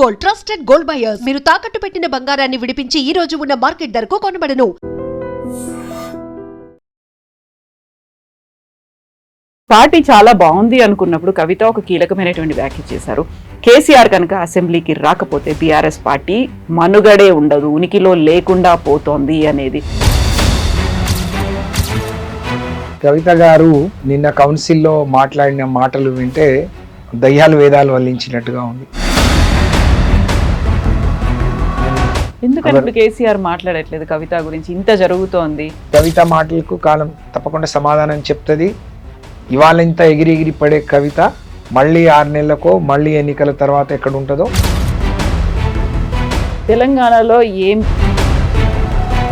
Gold, trusted gold buyers. మీరు తాకట్టు పెట్టిన బంగారాన్ని విడిపించి ఈ రోజు ఉన్న మార్కెట్ ధరకు కొనబడను. పార్టీ చాలా బాగుంది అనుకున్నప్పుడు కవిత ఒక కీలకమైనటువంటి వ్యాఖ్య చేశారు. కేసీఆర్ కనుక అసెంబ్లీకి రాకపోతే బీఆర్ఎస్ పార్టీ మనుగడే ఉండదు, ఉనికిలో లేకుండా పోతోంది అనేది. కవిత గారు నిన్న కౌన్సిల్లో మాట్లాడిన మాటలు వింటే దయ్యాలు వేదాలు వల్లించినట్టుగా ఉంది. ఎందుకంటే ఇప్పుడు కేసీఆర్ మాట్లాడట్లేదు కవిత గురించి, ఇంత జరుగుతోంది. కవిత మాటలకు కాలం తప్పకుండా సమాధానం చెప్తుంది. ఇవాళ ఇంత ఎగిరి పడే కవిత మళ్ళీ 6 నెలలకో మళ్ళీ ఎన్నికల తర్వాత ఎక్కడ ఉంటుందో. తెలంగాణలో ఏం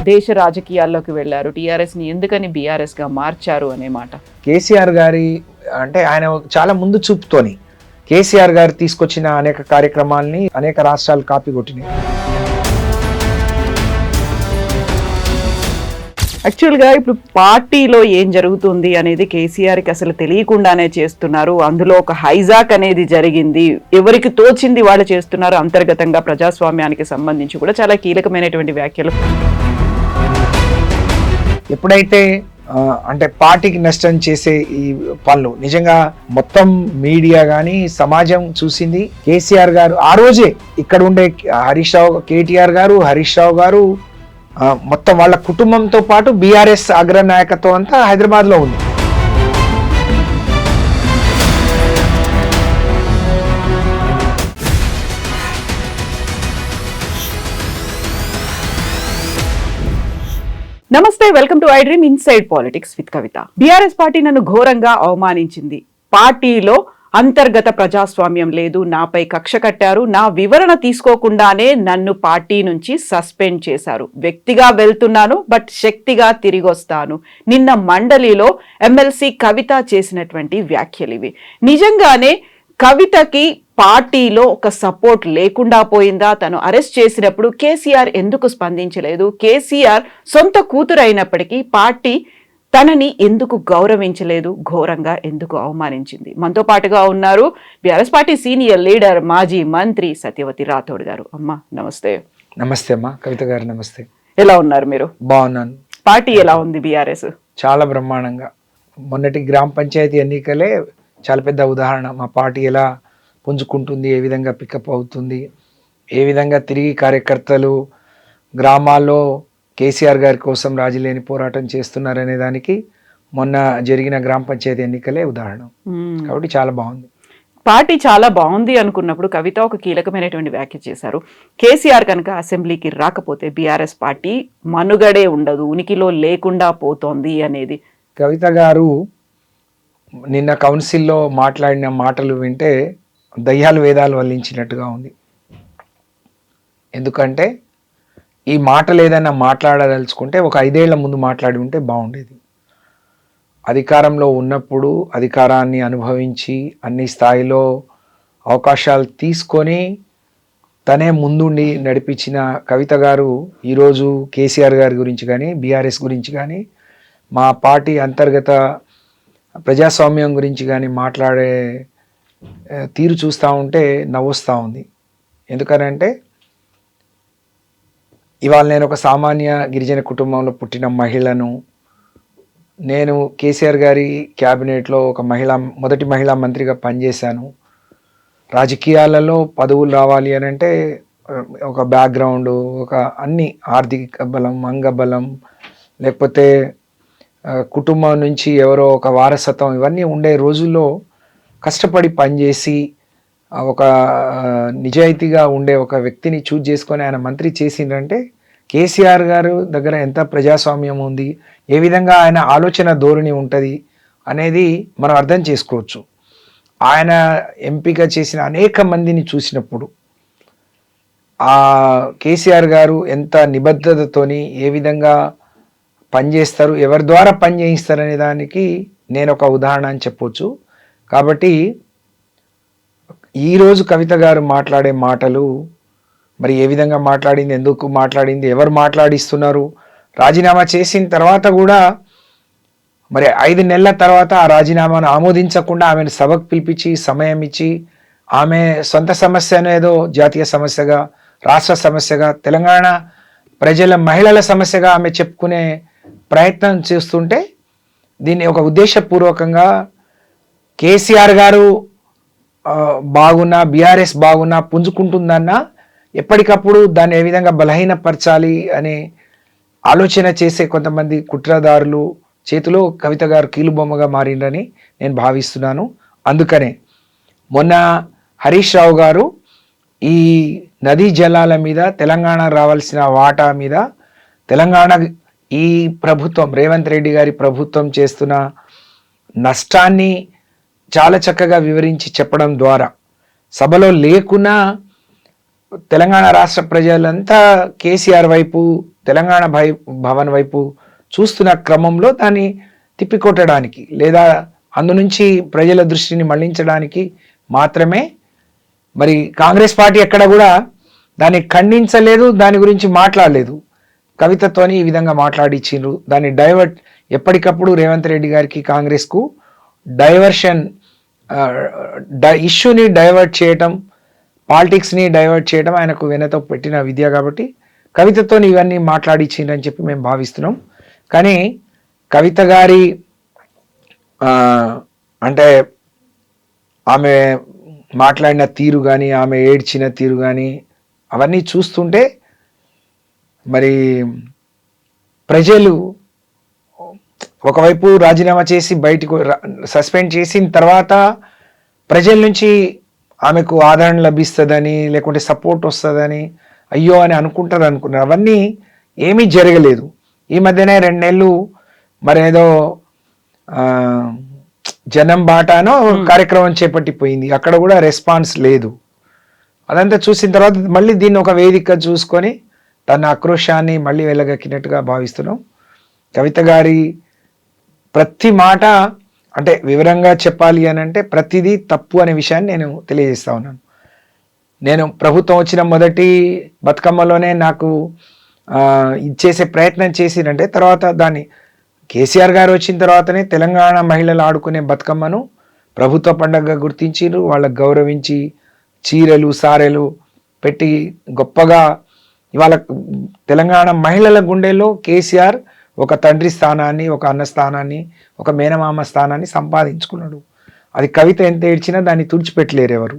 దేశ రాజకీయాల్లోకి వెళ్ళారు, టీఆర్ఎస్ని ఎందుకని బీఆర్ఎస్గా మార్చారు అనే మాట. కేసీఆర్ గారి అంటే ఆయన చాలా ముందు చూపుతోని కేసీఆర్ గారు తీసుకొచ్చిన అనేక కార్యక్రమాలని అనేక రాష్ట్రాలు కాపీ కొట్టినాయి. యాక్చువల్గా ఇప్పుడు పార్టీలో ఏం జరుగుతుంది అనేది కేసీఆర్కి అసలు తెలియకుండానే చేస్తున్నారు. అందులో ఒక హైజాక్ అనేది జరిగింది, ఎవరికి తోచింది వాళ్ళు చేస్తున్నారు. అంతర్గతంగా ప్రజాస్వామ్యానికి సంబంధించి కూడా చాలా కీలకమైనటువంటి వ్యాఖ్యలు. ఎప్పుడైతే అంటే పార్టీకి నష్టం చేసే ఈ పనులు నిజంగా మొత్తం మీడియా కానీ సమాజం చూసింది. కేసీఆర్ గారు ఆ రోజే ఇక్కడ ఉండే కేటీఆర్ గారు, హరీష్ రావు గారు మొత్తం వాళ్ళ కుటుంబంతో పాటు బీఆర్ఎస్ అగ్రనాయకత్వం అంతా హైదరాబాద్లో ఉంది. నమస్తే, welcome to I dream inside politics with Kavitha. BRS party నన్ను ఘోరంగా అవమానించింది. పార్టీలో అంతర్గత ప్రజాస్వామ్యం లేదు, నాపై కక్ష కట్టారు, నా వివరణ తీసుకోకుండానే నన్ను పార్టీ నుంచి సస్పెండ్ చేశారు. వ్యక్తిగా వెళ్తున్నాను, బట్ శక్తిగా తిరిగి వస్తాను. నిన్న మండలిలో ఎమ్మెల్సీ కవిత చేసినటువంటి వ్యాఖ్యలు ఇవి. నిజంగానే కవితకి పార్టీలో ఒక సపోర్ట్ లేకుండా పోయిందా? తను అరెస్ట్ చేసినప్పుడు కేసీఆర్ ఎందుకు స్పందించలేదు? కేసీఆర్ సొంత కూతురు అయినప్పటికీ పార్టీ తనని ఎందుకు గౌరవించలేదు? ఘోరంగా ఎందుకు అవమానించింది? మనతో పాటుగా ఉన్నారు బీఆర్ఎస్ పార్టీ సీనియర్ లీడర్, మాజీ మంత్రి సత్యవతి రాథోడ్ గారు. అమ్మా నమస్తే. నమస్తే అమ్మా. కవిత గారు నమస్తే. ఎలా ఉన్నారు మీరు? బాగున్నాను. పార్టీ ఎలా ఉంది బీఆర్ఎస్? చాలా బ్రహ్మాండంగా. మొన్నటి గ్రామ పంచాయతీ ఎన్నికలే చాలా పెద్ద ఉదాహరణ. మా పార్టీ ఎలా పుంజుకుంటుంది, ఏ విధంగా పికప్ అవుతుంది, ఏ విధంగా తిరిగి కార్యకర్తలు గ్రామాల్లో కేసీఆర్ గారి కోసం రాజీలేని పోరాటం చేస్తున్నారనే దానికి మొన్న జరిగిన గ్రామ పంచాయతీ ఎన్నికలే ఉదాహరణ. కాబట్టి చాలా బాగుంది. పార్టీ చాలా బాగుంది అనుకున్నప్పుడు కవిత ఒక కీలకమైనటువంటి వ్యాఖ్య చేశారు. కేసీఆర్ కనుక అసెంబ్లీకి రాకపోతే బీఆర్ఎస్ పార్టీ మనుగడే ఉండదు, ఉనికిలో లేకుండా పోతోంది అనేది. కవిత గారు నిన్న కౌన్సిల్లో మాట్లాడిన మాటలు వింటే దయ్యాలు వేదాలు వల్లించినట్టుగా ఉంది. ఎందుకంటే ఈ మాటలు ఏదైనా మాట్లాడదలుచుకుంటే ఒక 5 ఏళ్ల ముందు మాట్లాడి ఉంటే బాగుండేది. అధికారంలో ఉన్నప్పుడు అధికారాన్ని అనుభవించి అన్ని స్థాయిలో అవకాశాలు తీసుకొని తనే ముందుండి నడిపించిన కవిత గారు ఈరోజు కేసీఆర్ గారి గురించి కానీ బీఆర్ఎస్ గురించి కానీ మా పార్టీ అంతర్గత ప్రజాస్వామ్యం గురించి కానీ మాట్లాడే తీరు చూస్తూ ఉంటే నవ్వుస్తూ ఉంది. ఎందుకనంటే ఇవాళ నేను ఒక సామాన్య గిరిజన కుటుంబంలో పుట్టిన మహిళను. నేను కేసీఆర్ గారి క్యాబినెట్లో ఒక మొదటి మహిళా మంత్రిగా పనిచేశాను. రాజకీయాలలో పదవులు రావాలి అని అంటే ఒక బ్యాక్గ్రౌండ్, ఒక అన్ని ఆర్థిక బలం, అంగబలం, లేకపోతే కుటుంబం నుంచి ఎవరో ఒక వారసత్వం, ఇవన్నీ ఉండే రోజుల్లో కష్టపడి పనిచేసి ఒక నిజాయితీగా ఉండే ఒక వ్యక్తిని చూజ్ చేసుకొని ఆయన మంత్రి చేసిందంటే కేసీఆర్ గారు దగ్గర ఎంత ప్రజాస్వామ్యం ఉంది, ఏ విధంగా ఆయన ఆలోచన ధోరణి ఉంటుంది అనేది మనం అర్థం చేసుకోవచ్చు. ఆయన ఎంపిక చేసిన అనేక మందిని చూసినప్పుడు ఆ కేసీఆర్ గారు ఎంత నిబద్ధతతోని ఏ విధంగా పనిచేస్తారు, ఎవరి ద్వారా పని చేయిస్తారు అనే దానికి నేను ఒక ఉదాహరణ అని చెప్పొచ్చు. కాబట్టి ఈరోజు కవిత గారు మాట్లాడే మాటలు మరి ఏ విధంగా మాట్లాడింది, ఎందుకు మాట్లాడింది, ఎవరు మాట్లాడిస్తున్నారు, రాజీనామా చేసిన తర్వాత కూడా మరి 5 నెలల తర్వాత ఆ రాజీనామాను ఆమోదించకుండా ఆమెను సభకు పిలిపించి సమయం ఇచ్చి ఆమె సొంత సమస్యను ఏదో జాతీయ సమస్యగా, రాష్ట్ర సమస్యగా, తెలంగాణ ప్రజల మహిళల సమస్యగా ఆమె చెప్పుకునే ప్రయత్నం చేస్తుంటే దీన్ని ఒక ఉద్దేశపూర్వకంగా కేసీఆర్ గారు బాగున్నా, బీఆర్ఎస్ బాగున్నా, పుంజుకుంటుందన్నా ఎప్పటికప్పుడు దాన్ని ఏ విధంగా బలహీనపరచాలి అనే ఆలోచన చేసే కొంతమంది కుట్రదారులు చేతిలో కవిత గారు కీలుబొమ్మగా మారిందని నేను భావిస్తున్నాను. అందుకనే మొన్న హరీష్ రావు గారు ఈ నదీ జలాల మీద తెలంగాణ రావాల్సిన వాటా మీద తెలంగాణ ఈ ప్రభుత్వం రేవంత్ రెడ్డి గారి ప్రభుత్వం చేస్తున్న నష్టాన్ని చాలా చక్కగా వివరించి చెప్పడం ద్వారా సభలో లేకున్నా తెలంగాణ రాష్ట్ర ప్రజలంతా కేసీఆర్ వైపు, తెలంగాణ భవన్ వైపు చూస్తున్న క్రమంలో దాన్ని తిప్పికొట్టడానికి లేదా అందు నుంచి ప్రజల దృష్టిని మళ్లించడానికి మాత్రమే మరి కాంగ్రెస్ పార్టీ ఎక్కడ కూడా దాన్ని ఖండించలేదు, దాని గురించి మాట్లాడలేదు. కవితతోని ఈ విధంగా మాట్లాడిచ్చిండ్రు. దాన్ని డైవర్ట్ ఎప్పటికప్పుడు రేవంత్ రెడ్డి గారికి, కాంగ్రెస్కు డైవర్షన్ ఇష్యూని డైవర్ట్ చేయటం, పాలిటిక్స్ని డైవర్ట్ చేయడం ఆయనకు వెనతో పెట్టిన విద్య కాబట్టి కవితతో ఇవన్నీ మాట్లాడిచ్చిండ్రని చెప్పి మేము భావిస్తున్నాం. కానీ కవిత గారి అంటే ఆమె మాట్లాడిన తీరు కానీ, ఆమె ఏడ్చిన తీరు కానీ అవన్నీ చూస్తుంటే మరి ప్రజలు ఒకవైపు రాజీనామా చేసి బయటకు సస్పెండ్ చేసిన తర్వాత ప్రజల నుంచి ఆమెకు ఆదరణ లభిస్తుందని, లేకుంటే సపోర్ట్ వస్తుందని అయ్యో అని అనుకున్నారు. అవన్నీ ఏమీ జరగలేదు. ఈ మధ్యనే 2 నెలలు మరేదో జనం బాటానో కార్యక్రమం చేపట్టిపోయింది. అక్కడ కూడా రెస్పాన్స్ లేదు. అదంతా చూసిన తర్వాత మళ్ళీ దీన్ని ఒక వేదిక చూసుకొని తన ఆక్రోశాన్ని మళ్ళీ వెళ్ళగక్కినట్టుగా భావిస్తున్నాం. కవిత గారి ప్రతి మాట అంటే వివరంగా చెప్పాలి అని అంటే ప్రతిదీ తప్పు అనే విషయాన్ని నేను తెలియజేస్తా ఉన్నాను. నేను ప్రభుత్వం వచ్చిన మొదటి బతుకమ్మలోనే నాకు ఇచ్చేసే ప్రయత్నం చేసినంటే తర్వాత దాన్ని కేసీఆర్ గారు వచ్చిన తర్వాతనే తెలంగాణ మహిళలు ఆడుకునే బతుకమ్మను ప్రభుత్వ పండుగగా గుర్తించిరు. వాళ్ళకు గౌరవించి చీరలు, సారెలు పెట్టి గొప్పగా ఇవాళ తెలంగాణ మహిళల గుండెల్లో కేసీఆర్ ఒక తండ్రి స్థానాన్ని, ఒక అన్న స్థానాన్ని, ఒక మేనమామ స్థానాన్ని సంపాదించుకున్నాడు. అది కవిత ఎంత ఏడ్చినా దాన్ని తుడిచిపెట్టలేరు ఎవరు.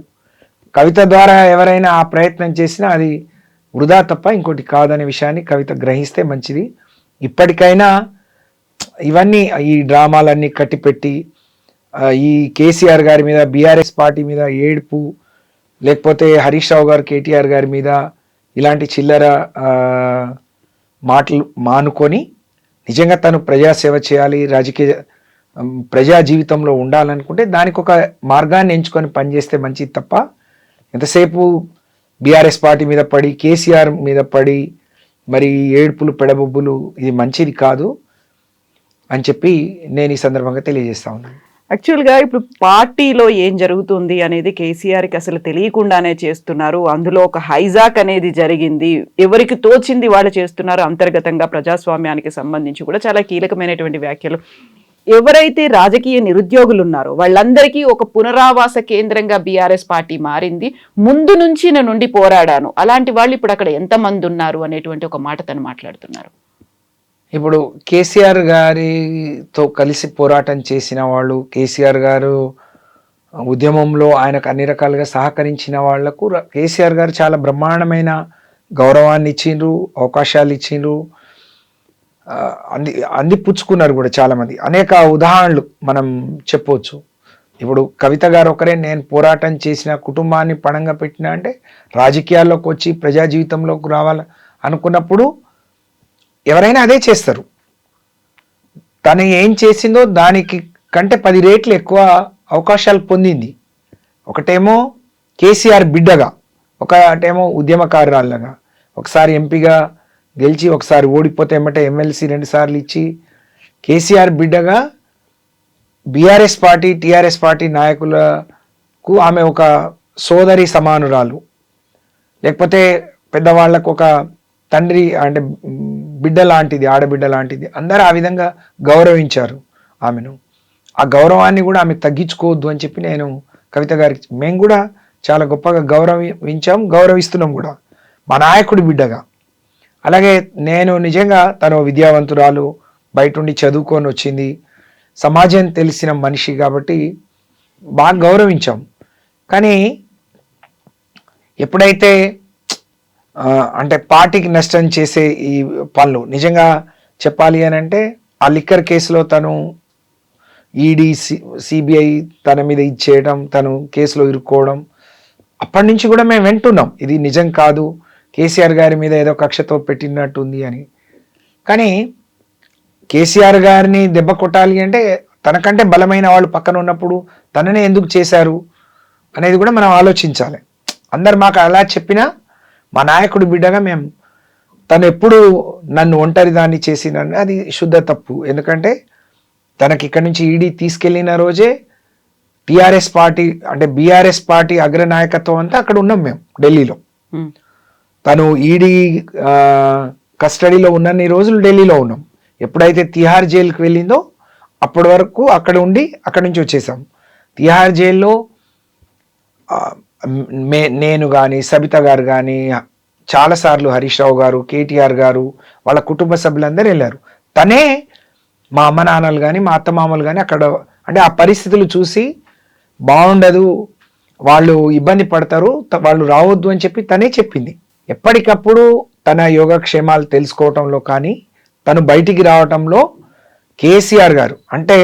కవిత ద్వారా ఎవరైనా ఆ ప్రయత్నం చేసినా అది వృధా తప్ప ఇంకోటి కాదనే విషయాన్ని కవిత గ్రహిస్తే మంచిది. ఇప్పటికైనా ఇవన్నీ ఈ డ్రామాలన్నీ కట్టిపెట్టి ఈ కేసీఆర్ గారి మీద, బీఆర్ఎస్ పార్టీ మీద ఏడుపు, లేకపోతే హరీష్ రావు గారు కేటీఆర్ గారి మీద ఇలాంటి చిల్లర మాటలు మానుకొని నిజంగా తను ప్రజాసేవ చేయాలి, ప్రజా జీవితంలో ఉండాలనుకుంటే దానికి ఒక మార్గాన్ని ఎంచుకొని పనిచేస్తే మంచిది తప్ప ఎంతసేపు బీఆర్ఎస్ పార్టీ మీద పడి, కేసీఆర్ మీద పడి మరి ఏడుపులు పెడబొబ్బులు ఇది మంచిది కాదు అని చెప్పి నేను ఈ సందర్భంగా తెలియజేస్తా ఉన్నాను. యాక్చువల్గా ఇప్పుడు పార్టీలో ఏం జరుగుతుంది అనేది కేసీఆర్కి అసలు తెలియకుండానే చేస్తున్నారు. అందులో ఒక హైజాక్ అనేది జరిగింది. ఎవరికి తోచింది వాళ్ళు చేస్తున్నారు. అంతర్గతంగా ప్రజాస్వామ్యానికి సంబంధించి కూడా చాలా కీలకమైనటువంటి వ్యాఖ్యలు. ఎవరైతే రాజకీయ నిరుద్యోగులు ఉన్నారో వాళ్ళందరికీ ఒక పునరావాస కేంద్రంగా బీఆర్ఎస్ పార్టీ మారింది. ముందు నుంచి నేను నుండి పోరాడాను, అలాంటి వాళ్ళు ఇప్పుడు అక్కడ ఎంతమంది ఉన్నారు అనేటువంటి ఒక మాట తను మాట్లాడుతున్నారు. ఇప్పుడు కేసీఆర్ గారితో కలిసి పోరాటం చేసిన వాళ్ళు, కేసీఆర్ గారు ఉద్యమంలో ఆయనకు అన్ని రకాలుగా సహకరించిన వాళ్లకు కేసీఆర్ గారు చాలా బ్రహ్మాండమైన గౌరవాన్ని ఇచ్చిండ్రు, అవకాశాలు ఇచ్చిండ్రు, అందిపుచ్చుకున్నారు కూడా చాలామంది. అనేక ఉదాహరణలు మనం చెప్పవచ్చు. ఇప్పుడు కవిత గారు ఒకరే నేను పోరాటం చేసిన, కుటుంబాన్ని పణంగా పెట్టిన అంటే రాజకీయాల్లోకి వచ్చి ప్రజా జీవితంలోకి రావాలి అనుకున్నప్పుడు ఎవరైనా అదే చేస్తారు. తను ఏం చేసిందో దానికి కంటే 10 రెట్లు ఎక్కువ అవకాశాలు పొందింది. ఒకటేమో కేసీఆర్ బిడ్డగా, ఒకటేమో ఉద్యమకారురాళ్ళగా, ఒకసారి ఎంపీగా గెలిచి ఒకసారి ఓడిపోతే ఏమంటే ఎమ్మెల్సీ 2 సార్లు ఇచ్చి కేసీఆర్ బిడ్డగా బీఆర్ఎస్ పార్టీ, టీఆర్ఎస్ పార్టీ నాయకులకు ఆమె ఒక సోదరి సమానురాలు, లేకపోతే పెద్దవాళ్లకు ఒక తండ్రి అంటే బిడ్డ లాంటిది, ఆడబిడ్డ లాంటిది. అందరూ ఆ విధంగా గౌరవించారు ఆమెను. ఆ గౌరవాన్ని కూడా ఆమె తగ్గించుకోవద్దు అని చెప్పి నేను కవిత గారికి, మేము కూడా చాలా గొప్పగా గౌరవిస్తున్నాం కూడా మా నాయకుడి బిడ్డగా. అలాగే నేను నిజంగా తను విద్యావంతురాలు, బయట ఉండి చదువుకొని వచ్చింది, సమాజం తెలిసిన మనిషి కాబట్టి బాగా గౌరవించాం. కానీ ఎప్పుడైతే అంటే పార్టీకి నష్టం చేసే ఈ పనులు నిజంగా చెప్పాలి అని అంటే ఆ లిక్కర్ కేసులో తను ఈడీ సిబిఐ తన మీద ఇచ్చేయడం, తను కేసులో ఇరుక్కోవడం, అప్పటి నుంచి కూడా మేము వింటున్నాం ఇది నిజం కాదు, కేసీఆర్ గారి మీద ఏదో కక్షతో పెట్టినట్టుంది అని. కానీ కేసీఆర్ గారిని దెబ్బ కొట్టాలి అంటే తనకంటే బలమైన వాళ్ళు పక్కన ఉన్నప్పుడు తననే ఎందుకు చేశారు అనేది కూడా మనం ఆలోచించాలి. అందరు మాకు అలా చెప్పినా మా నాయకుడి బిడ్డగా మేము తను ఎప్పుడు నన్ను ఒంటరి దాన్ని చేసిన అది శుద్ధ తప్పు. ఎందుకంటే తనకి ఇక్కడి నుంచి ఈడీ తీసుకెళ్లిన రోజే టిఆర్ఎస్ పార్టీ అంటే బీఆర్ఎస్ పార్టీ అగ్రనాయకత్వం అంతా అక్కడ ఉన్నాం మేము ఢిల్లీలో. తను ఈడీ కస్టడీలో ఉన్నన్ని రోజులు ఢిల్లీలో ఉన్నాం. ఎప్పుడైతే తిహార్ జైలుకి వెళ్ళిందో అప్పటి వరకు అక్కడ ఉండి అక్కడి నుంచి వచ్చేసాం. తిహార్ జైల్లో నేను కానీ సబిత గారు కానీ చాలాసార్లు హరీష్ రావు గారు, కేటీఆర్ గారు, వాళ్ళ కుటుంబ సభ్యులందరూ వెళ్ళారు. తనే మా అమ్మ నాన్నలు కానీ మా అత్తమామలు కానీ అక్కడ అంటే ఆ పరిస్థితులు చూసి బాగుండదు, వాళ్ళు ఇబ్బంది పడతారు, వాళ్ళు రావద్దు అని చెప్పి తనే చెప్పింది. ఎప్పటికప్పుడు తన యోగక్షేమాలు తెలుసుకోవటంలో కానీ తను బయటికి రావటంలో కేసీఆర్ గారు అంటే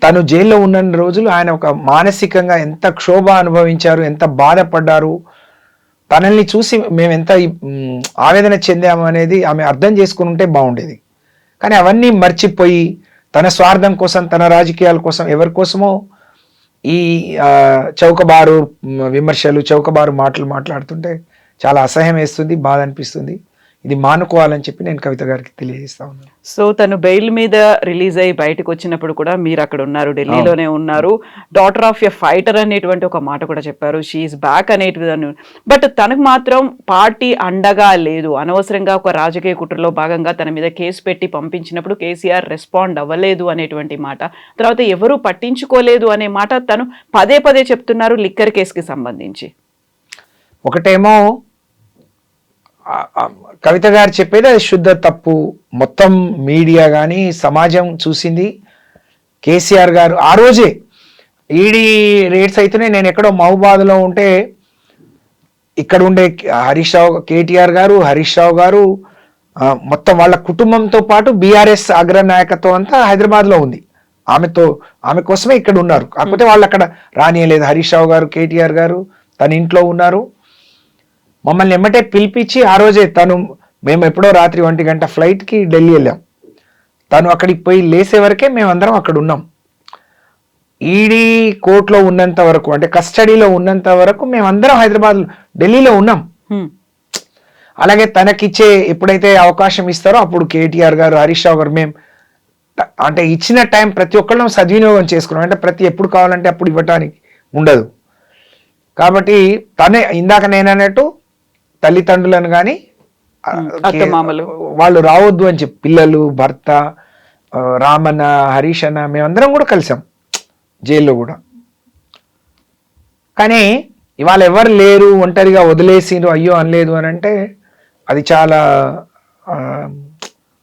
తను జైల్లో ఉన్న రోజులు ఆయన ఒక మానసికంగా ఎంత క్షోభ అనుభవించారు, ఎంత బాధపడ్డారు, తనల్ని చూసి మేము ఎంత ఆవేదన చెందాము అనేది ఆమె అర్థం చేసుకుని ఉంటే బాగుండేది. కానీ అవన్నీ మర్చిపోయి తన స్వార్థం కోసం, తన రాజకీయాల కోసం, ఎవరి కోసమో ఈ చౌకబారు విమర్శలు, చౌకబారు మాటలు మాట్లాడుతుంటే చాలా అసహ్యం వేస్తుంది, బాధ అనిపిస్తుంది. ఇది మానుకోవాలని చెప్పి నేను కవిత గారికి తెలియజేస్తా ఉన్నాను. సో తను బెయిల్ మీద రిలీజ్ అయ్యి బయటకు వచ్చినప్పుడు కూడా మీరు అక్కడ ఉన్నారు, ఢిల్లీలోనే ఉన్నారు. డాటర్ ఆఫ్ ఎ ఫైటర్ అనేటువంటి ఒక మాట కూడా చెప్పారు, షీఈస్ బ్యాక్ అనేటిది. బట్ తనకు మాత్రం పార్టీ అండగా లేదు, అనవసరంగా ఒక రాజకీయ కుట్రలో భాగంగా తన మీద కేసు పెట్టి పంపించినప్పుడు కేసీఆర్ రెస్పాండ్ అవ్వలేదు అనేటువంటి మాట, తర్వాత ఎవరూ పట్టించుకోలేదు అనే మాట తను పదే పదే చెప్తున్నారు లిక్కర్ కేసుకి సంబంధించి. ఒకటేమో కవిత గారు చెప్పేది అది శుద్ధ తప్పు. మొత్తం మీడియా కానీ సమాజం చూసింది కేసీఆర్ గారు ఆ రోజే ఈడీ రేట్స్ అయితేనే నేను ఎక్కడో మహబూబాద్లో ఉంటే ఇక్కడ ఉండే కేటీఆర్ గారు, హరీష్ రావు గారు, మొత్తం వాళ్ళ కుటుంబంతో పాటు బీఆర్ఎస్ అగ్రనాయకత్వం అంతా హైదరాబాద్లో ఉంది. ఆమె కోసమే ఇక్కడ ఉన్నారు. కాకపోతే వాళ్ళు అక్కడ రానియలేదు. హరీష్ రావు గారు, కేటీఆర్ గారు తన ఇంట్లో ఉన్నారు. మమ్మల్ని ఎమ్మటే పిలిపించి ఆ రోజే మేము ఎప్పుడో రాత్రి 1 గంట ఫ్లైట్కి ఢిల్లీ వెళ్ళాం. తను అక్కడికి పోయి లేసే వరకే మేమందరం అక్కడ ఉన్నాం. ఈడీ కోర్టులో ఉన్నంత వరకు అంటే కస్టడీలో ఉన్నంత వరకు మేమందరం హైదరాబాద్ ఢిల్లీలో ఉన్నాం. అలాగే తనకిచ్చే ఎప్పుడైతే అవకాశం ఇస్తారో అప్పుడు కేటీఆర్ గారు, హరీష్ రావు గారు మేము అంటే ఇచ్చిన టైం ప్రతి ఒక్కళ్ళం సద్వినియోగం చేసుకున్నాం. అంటే ఎప్పుడు కావాలంటే అప్పుడు ఇవ్వటానికి ఉండదు. కాబట్టి తనే ఇందాక నేనన్నట్టు తల్లిదండ్రులను కానీ వాళ్ళు రావద్దు అని చెప్పి పిల్లలు, భర్త, రామన్న, హరీష్ అన్న మేమందరం కూడా కలిసాం జైల్లో కూడా. కానీ ఇవాళ ఎవరు లేరు, ఒంటరిగా వదిలేసిండ్రు, అయ్యో అనలేదు అని అంటే అది చాలా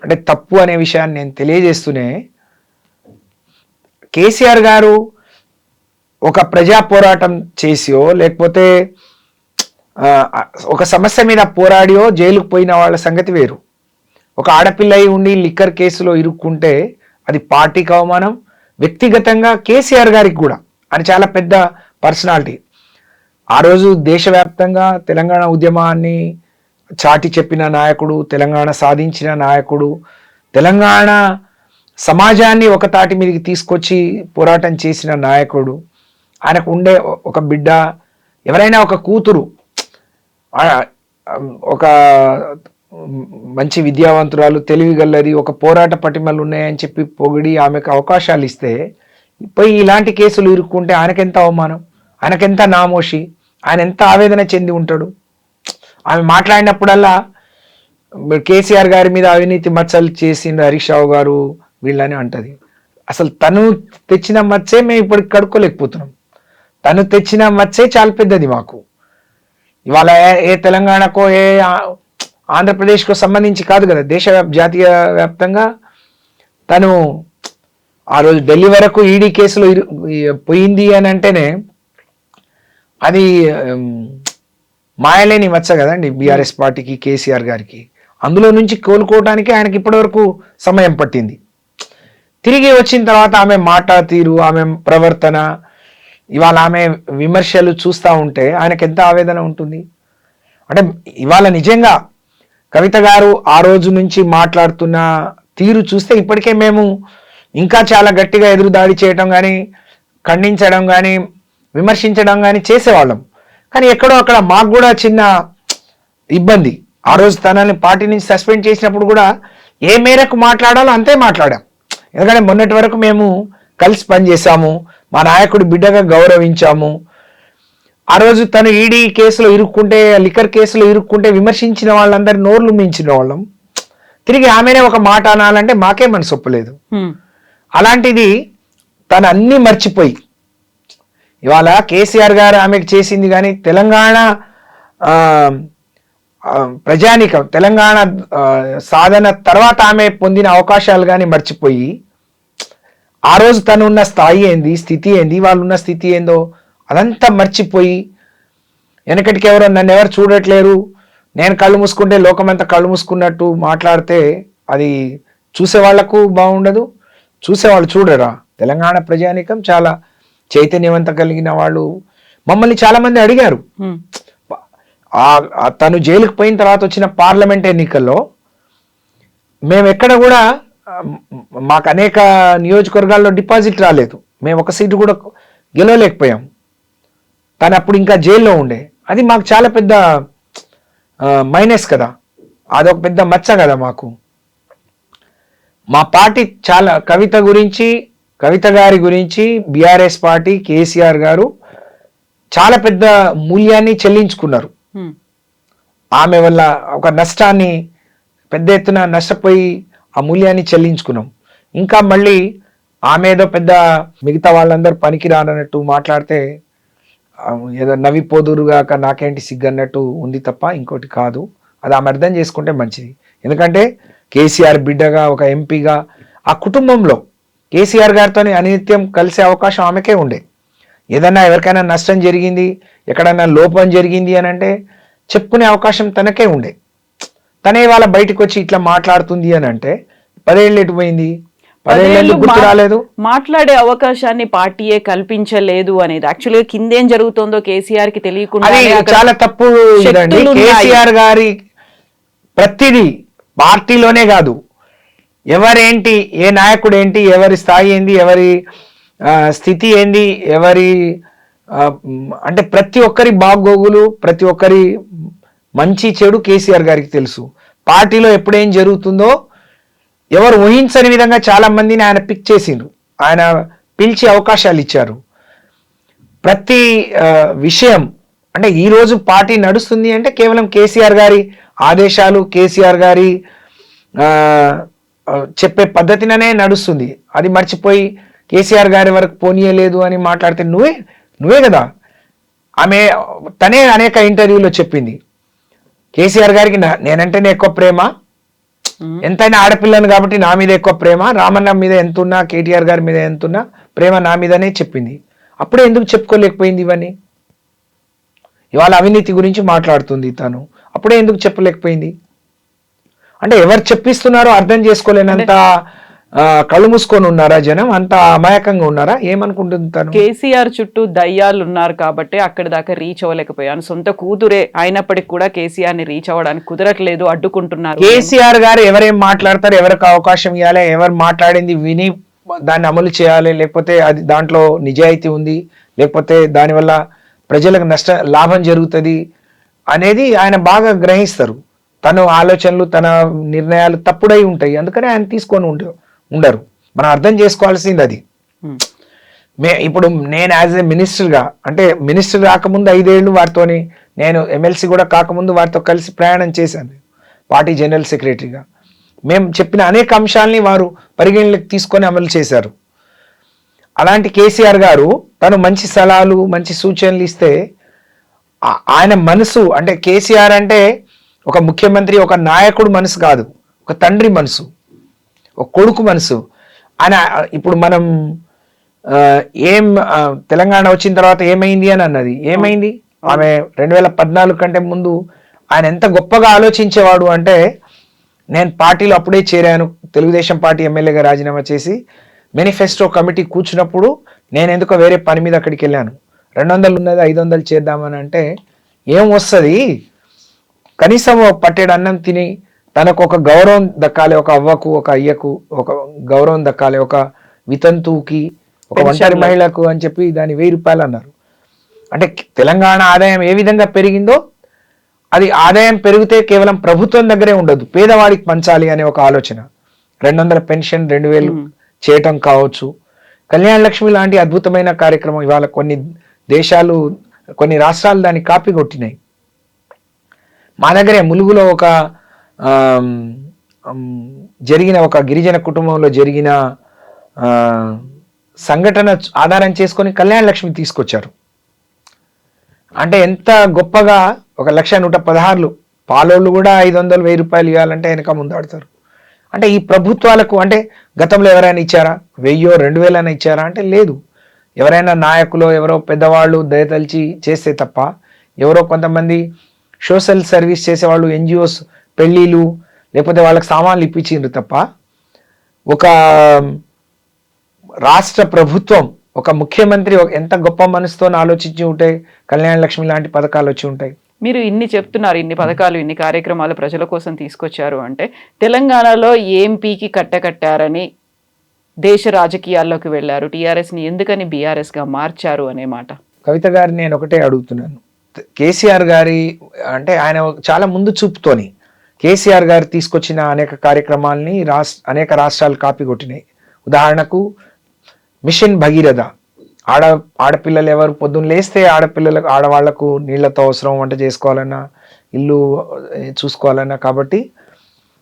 అంటే తప్పు అనే విషయాన్ని నేను తెలియజేస్తూనే కేసీఆర్ గారు ఒక ప్రజా పోరాటం చేసియో లేకపోతే ఒక సమస్య మీద పోరాడియో జైలుకు పోయిన వాళ్ళ సంగతి వేరు. ఒక ఆడపిల్ల అయి ఉండి లిక్కర్ కేసులో ఇరుక్కుంటే అది పార్టీకి అవమానం, వ్యక్తిగతంగా కేసీఆర్ గారికి కూడా. అని చాలా పెద్ద పర్సనాలిటీ. ఆ రోజు దేశవ్యాప్తంగా తెలంగాణ ఉద్యమాన్ని చాటి చెప్పిన నాయకుడు, తెలంగాణ సాధించిన నాయకుడు, తెలంగాణ సమాజాన్ని ఒక తాటి మీదకి తీసుకొచ్చి పోరాటం చేసిన నాయకుడు. ఆయనకు ఉండే ఒక బిడ్డ, ఎవరైనా ఒక కూతురు ఒక మంచి విద్యావంతురాలు, తెలివిగల్లది, ఒక పోరాట పటిమలు ఉన్నాయని చెప్పి పొగిడి ఆమెకు అవకాశాలు ఇస్తే పోయి ఇలాంటి కేసులు ఇరుక్కుంటే ఆయనకెంత అవమానం, ఆయనకెంత నామోషి, ఆయన ఎంత ఆవేదన చెంది ఉంటాడు. ఆమె మాట్లాడినప్పుడల్లా కేసీఆర్ గారి మీద అవినీతి మచ్చలు చేసిండు హరీష్ రావు గారు వీళ్ళని అంటది. అసలు తను తెచ్చిన మచ్చే మేము ఇప్పటికి కడుక్కోలేకపోతున్నాం. తను తెచ్చిన మచ్చే చాలా పెద్దది మాకు. ఇవాళ ఏ తెలంగాణకో ఆంధ్రప్రదేశ్కో సంబంధించి కాదు కదా, జాతీయ వ్యాప్తంగా తను ఆ రోజు ఢిల్లీ వరకు ఈడీ కేసులో పోయింది అని అంటేనే అది మాయలేని మచ్చ కదండి బీఆర్ఎస్ పార్టీకి, కేసీఆర్ గారికి. అందులో నుంచి కోలుకోవడానికి ఆయనకి ఇప్పటివరకు సమయం పట్టింది. తిరిగి వచ్చిన తర్వాత ఆమె మాట తీరు, ఆమె ప్రవర్తన, ఇవాళ ఆమె విమర్శలు చూస్తూ ఉంటే ఆయనకి ఎంత ఆవేదన ఉంటుంది. అంటే ఇవాళ నిజంగా కవిత గారు ఆ రోజు నుంచి మాట్లాడుతున్న తీరు చూస్తే ఇప్పటికే మేము ఇంకా చాలా గట్టిగా ఎదురుదాడి చేయడం కానీ, ఖండించడం కానీ, విమర్శించడం కానీ చేసేవాళ్ళం. కానీ ఎక్కడో అక్కడ మాకు కూడా చిన్న ఇబ్బంది. ఆ రోజు తనని పార్టీ నుంచి సస్పెండ్ చేసినప్పుడు కూడా ఏ మేరకు మాట్లాడాలో అంతే మాట్లాడాం. ఎందుకంటే మొన్నటి వరకు మేము కలిసి పనిచేసాము, మా నాయకుడి బిడ్డగా గౌరవించాము. ఆ రోజు తను ఈడీ కేసులో ఇరుక్కుంటే, లిక్కర్ కేసులో ఇరుక్కుంటే విమర్శించిన వాళ్ళందరి నోర్లు మించిన వాళ్ళం. తిరిగి ఆమెనే ఒక మాట అనాలంటే మాకే మనసు ఒప్పలేదు. అలాంటిది తను అన్నీ మర్చిపోయి ఇవాళ కేసీఆర్ గారు ఆమెకు చేసింది కానీ తెలంగాణ ప్రజానికం, తెలంగాణ సాధన తర్వాత ఆమె పొందిన అవకాశాలు కానీ మర్చిపోయి ఆ రోజు తను ఉన్న స్థాయి ఏంది, స్థితి ఏంది, వాళ్ళు ఉన్న స్థితి ఏందో అదంతా మర్చిపోయి వెనకటికి నన్ను ఎవరు చూడట్లేరు, నేను కళ్ళు మూసుకుంటే లోకమంతా కళ్ళు మూసుకున్నట్టు మాట్లాడితే అది చూసేవాళ్లకు బాగుండదు, చూసేవాళ్ళు చూడరా. తెలంగాణ ప్రజానికం చాలా చైతన్యవంతం కలిగిన వాళ్ళు. మమ్మల్ని చాలా మంది అడిగారు. తను జైలుకు పోయిన తర్వాత వచ్చిన పార్లమెంట్ ఎన్నికల్లో మేము ఎక్కడ కూడా, మాకు అనేక నియోజకవర్గాల్లో డిపాజిట్ రాలేదు, మేము ఒక సీటు కూడా గెలవలేకపోయాం. తను అప్పుడు ఇంకా జైల్లో ఉండే. అది మాకు చాలా పెద్ద మైనస్ కదా, అదొక పెద్ద మచ్చ కదా మాకు. మా పార్టీ చాలా కవిత గారి గురించి బీఆర్ఎస్ పార్టీ, కేసీఆర్ గారు చాలా పెద్ద మూల్యాన్ని చెల్లించుకున్నారు. ఆమె వల్ల ఒక నష్టాన్ని పెద్ద ఎత్తున నష్టపోయి ఆ మూల్యాన్ని చెల్లించుకున్నాం. ఇంకా మళ్ళీ ఆమె ఏదో పెద్ద మిగతా వాళ్ళందరూ పనికి రానట్టు మాట్లాడితే ఏదో నవ్విపోదురుగాక నాకేంటి సిగ్గన్నట్టు ఉంది తప్ప ఇంకోటి కాదు. అది ఆమె అర్థం చేసుకుంటే మంచిది. ఎందుకంటే కేసీఆర్ బిడ్డగా, ఒక ఎంపీగా ఆ కుటుంబంలో కేసీఆర్ గారితో అనిత్యం కలిసే అవకాశం ఆమెకే ఉండే. ఏదన్నా ఎవరికైనా నష్టం జరిగింది, ఎక్కడన్నా లోపం జరిగింది అని అంటే చెప్పుకునే అవకాశం తనకే ఉండే. తనే వాళ్ళ బయటకు వచ్చి ఇట్లా మాట్లాడుతుంది అని అంటే 10 ఏళ్ళు ఎటు పోయింది, 10 ఏళ్ళు గుర్తు రాలేదు. మాట్లాడే అవకాశాన్ని పార్టీయే కల్పించలేదు అనేది యాక్చువల్గా కిందేం జరుగుతుందో కేసీఆర్ కి తెలియకుండా చాలా తప్పు. కేసీఆర్ గారి ప్రతిదీ పార్టీలోనే కాదు, ఎవరేంటి, ఏ నాయకుడు ఏంటి, ఎవరి స్థాయి ఏంది, ఎవరి స్థితి ఏంది, ఎవరి అంటే ప్రతి ఒక్కరి బాగోగులు, ప్రతి ఒక్కరి మంచి చెడు కేసీఆర్ గారికి తెలుసు. పార్టీలో ఎప్పుడేం జరుగుతుందో ఎవరు ఊహించని విధంగా చాలా మందిని ఆయన పిక్ చేసిండ్రు, ఆయన పిలిచి అవకాశాలు ఇచ్చారు. ప్రతి విషయం అంటే ఈరోజు పార్టీ నడుస్తుంది అంటే కేవలం కేసీఆర్ గారి ఆదేశాలు, కేసీఆర్ గారి చెప్పే పద్ధతిననే నడుస్తుంది. అది మర్చిపోయి కేసీఆర్ గారి వరకు పోనీయలేదు అని మాట్లాడితే నువ్వే కదా. తనే అనేక ఇంటర్వ్యూలో చెప్పింది, కేసీఆర్ గారికి నేనంటేనే ఎక్కువ ప్రేమ, ఎంతైనా ఆడపిల్లను కాబట్టి నా మీద ఎక్కువ ప్రేమ, రామన్న మీద ఎంతున్నా, కేటీఆర్ గారి మీద ఎంతున్నా ప్రేమ నా మీదనే చెప్పింది. అప్పుడే ఎందుకు చెప్పుకోలేకపోయింది ఇవన్నీ? ఇవాళ అవినీతి గురించి మాట్లాడుతుంది తను, అప్పుడే ఎందుకు చెప్పలేకపోయింది? అంటే ఎవరు చెప్పిస్తున్నారో అర్థం చేసుకోలేనంత కళ్ళు మూసుకొని ఉన్నారా జనం? అంత అమాయకంగా ఉన్నారా? ఏమనుకుంటుంటారు? కేసీఆర్ చుట్టూ దయ్యాలు ఉన్నారు కాబట్టి అక్కడి దాకా రీచ్ అవ్వలేకపోయాను. సొంత కూతురే అయినప్పటికీ కూడా కేసీఆర్ ని రీచ్ అవ్వడానికి కుదరట్లేదు, అడ్డుకుంటున్నారు. కేసీఆర్ గారు ఎవరేం మాట్లాడతారు, ఎవరికి అవకాశం ఇవ్వాలి, ఎవరు మాట్లాడింది విని దాన్ని అమలు చేయాలి, లేకపోతే అది దాంట్లో నిజాయితీ ఉంది, లేకపోతే దానివల్ల ప్రజలకు లాభం జరుగుతుంది అనేది ఆయన బాగా గ్రహిస్తారు. తన ఆలోచనలు, తన నిర్ణయాలు తప్పుడై ఉంటాయి, అందుకని ఆయన తీసుకొని ఉండరు. మనం అర్థం చేసుకోవాల్సింది అది. ఇప్పుడు నేను యాజ్ ఏ మినిస్టర్గా, అంటే మినిస్టర్ రాకముందు 5 ఏళ్ళు వారితోని, నేను ఎమ్మెల్సీ కూడా కాకముందు వారితో కలిసి ప్రయాణం చేశాను పార్టీ జనరల్ సెక్రటరీగా. మేము చెప్పిన అనేక అంశాలని వారు పరిగణలోకి తీసుకొని అమలు చేశారు. అలాంటి కేసీఆర్ గారు తను మంచి సలహాలు మంచి సూచనలు ఇస్తే ఆయన మనసు, అంటే కేసీఆర్ అంటే ఒక ముఖ్యమంత్రి ఒక నాయకుడు మనసు కాదు, ఒక తండ్రి మనసు, ఒక కొడుకు మనసు. ఆయన ఇప్పుడు మనం తెలంగాణ వచ్చిన తర్వాత ఏమైంది అని అన్నది, ఏమైంది? ఆమె 2014 కంటే ముందు ఆయన ఎంత గొప్పగా ఆలోచించేవాడు అంటే, నేను పార్టీలో అప్పుడే చేరాను, తెలుగుదేశం పార్టీ ఎమ్మెల్యేగా రాజీనామా చేసి మేనిఫెస్టో కమిటీ కూర్చున్నప్పుడు నేను ఎందుకో వేరే పని మీద అక్కడికి వెళ్ళాను. 200 ఉన్నది 500 చేద్దామని అంటే ఏం వస్తుంది, కనీసం పట్టేడు అన్నం తిని తనకు ఒక గౌరవం దక్కాలి, ఒక అవ్వకు ఒక అయ్యకు ఒక గౌరవం దక్కాలి, ఒక వితంతువుకి ఒక ఒంటరి మహిళకు అని చెప్పి దాని 1000 రూపాయలు అన్నారు. అంటే తెలంగాణ ఆదాయం ఏ విధంగా పెరిగిందో అది ఆదాయం పెరిగితే కేవలం ప్రభుత్వం దగ్గరే ఉండదు, పేదవాడికి పంచాలి అనే ఒక ఆలోచన. 200 పెన్షన్ 2000 చేయటం కావచ్చు, కళ్యాణ లక్ష్మి లాంటి అద్భుతమైన కార్యక్రమం ఇవాళ కొన్ని రాష్ట్రాలు దాన్ని కాపీ కొట్టినాయి. మా దగ్గరే ములుగులో జరిగిన ఒక గిరిజన కుటుంబంలో జరిగిన సంఘటన ఆధారం చేసుకొని కళ్యాణ లక్ష్మి తీసుకొచ్చారు. అంటే ఎంత గొప్పగా 1,116,000 పాలోళ్ళు కూడా 500 1000 రూపాయలు ఇవ్వాలంటే వెనక ముందాడుతారు. అంటే ఈ ప్రభుత్వాలకు, అంటే గతంలో ఎవరైనా ఇచ్చారా? 1000 2000 అయినా ఇచ్చారా అంటే లేదు. ఎవరైనా నాయకులు ఎవరో పెద్దవాళ్ళు దయతలిచి చేస్తే తప్ప, ఎవరో కొంతమంది సోషల్ సర్వీస్ చేసేవాళ్ళు ఎన్జిఓస్ పెళ్ళిళ్ళు లేకపోతే వాళ్ళకి సామాన్లు ఇప్పించిండ్రు తప్ప, ఒక రాష్ట్ర ప్రభుత్వం ఒక ముఖ్యమంత్రి ఎంత గొప్ప మనసుతో ఆలోచించి ఉంటే కళ్యాణ లక్ష్మి లాంటి పథకాలు వచ్చి ఉంటాయి. మీరు ఇన్ని చెప్తున్నారు, ఇన్ని పథకాలు ఇన్ని కార్యక్రమాలు ప్రజల కోసం తీసుకొచ్చారు అంటే, తెలంగాణలో ఏం పీకి కట్టకట్టారని దేశ రాజకీయాల్లోకి వెళ్ళారు, టీఆర్ఎస్ని ఎందుకని బీఆర్ఎస్గా మార్చారు అనే మాట. కవిత గారు నేను ఒకటే అడుగుతున్నాను, కేసీఆర్ గారి అంటే ఆయన చాలా ముందు చూపుతోని కేసీఆర్ గారు తీసుకొచ్చిన అనేక కార్యక్రమాలని అనేక రాష్ట్రాలు కాపీ కొట్టినాయి. ఉదాహరణకు మిషన్ భగీరథ, ఆడపిల్లలు ఎవరు పొద్దున్న లేస్తే ఆడవాళ్లకు నీళ్లతో అవసరం, వంట చేసుకోవాలన్నా ఇల్లు చూసుకోవాలన్నా. కాబట్టి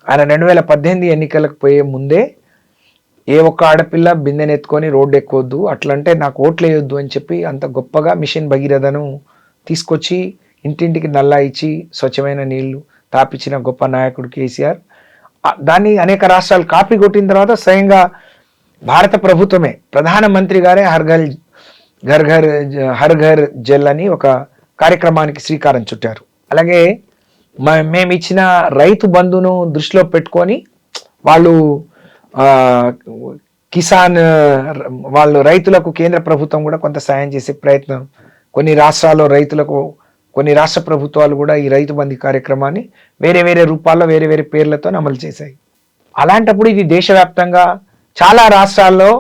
ఆయన 2018 ఎన్నికలకు పోయే ముందే ఏ ఒక్క ఆడపిల్ల బిందెనెత్తుకొని రోడ్డు ఎక్కొద్దు, అట్లంటే నాకు ఓట్లు వేయొద్దు అని చెప్పి అంత గొప్పగా మిషన్ భగీరథను తీసుకొచ్చి ఇంటింటికి నల్లా ఇచ్చి స్వచ్ఛమైన నీళ్లు తాపించిన గొప్ప నాయకుడు కేసీఆర్. దాన్ని అనేక రాష్ట్రాలు కాపీ కొట్టిన తర్వాత స్వయంగా భారత ప్రభుత్వమే, ప్రధానమంత్రి గారే హర్ ఘర్ జల్ అని ఒక కార్యక్రమానికి శ్రీకారం చుట్టారు. అలాగే మేము ఇచ్చిన రైతు బంధును దృష్టిలో పెట్టుకొని వాళ్ళు కిసాన్ వాళ్ళు రైతులకు కేంద్ర ప్రభుత్వం కూడా కొంత సాయం చేసే ప్రయత్నం, కొన్ని రాష్ట్రాల్లో రైతులకు కొన్ని రాష్ట్ర ప్రభుత్వాలు కూడా ఈ రైతు బంధు కార్యక్రమాన్ని వేరే వేరే రూపాల్లో వేరే వేరే పేర్లతో అమలు చేశాయి. అలాంటప్పుడు ఇది దేశవ్యాప్తంగా చాలా రాష్ట్రాల్లో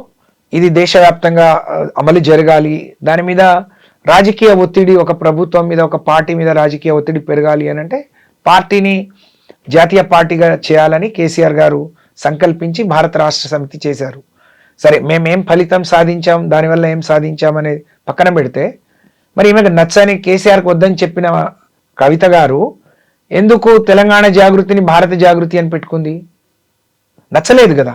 ఇది దేశవ్యాప్తంగా అమలు జరగాలి, దాని మీద రాజకీయ ఒత్తిడి, ఒక ప్రభుత్వం మీద ఒక పార్టీ మీద రాజకీయ ఒత్తిడి పెరగాలి అని అంటే పార్టీని జాతీయ పార్టీగా చేయాలని కేసీఆర్ గారు సంకల్పించి భారత రాష్ట్ర సమితి చేశారు. సరే, మేమేం ఫలితం సాధించాం, దానివల్ల ఏం సాధించాం అనేది పక్కన పెడితే, మరి ఈమెకు నచ్చని కేసీఆర్కి వద్దని చెప్పిన కవిత గారు ఎందుకు తెలంగాణ జాగృతిని భారత జాగృతి అని పెట్టుకుంది? నచ్చలేదు కదా,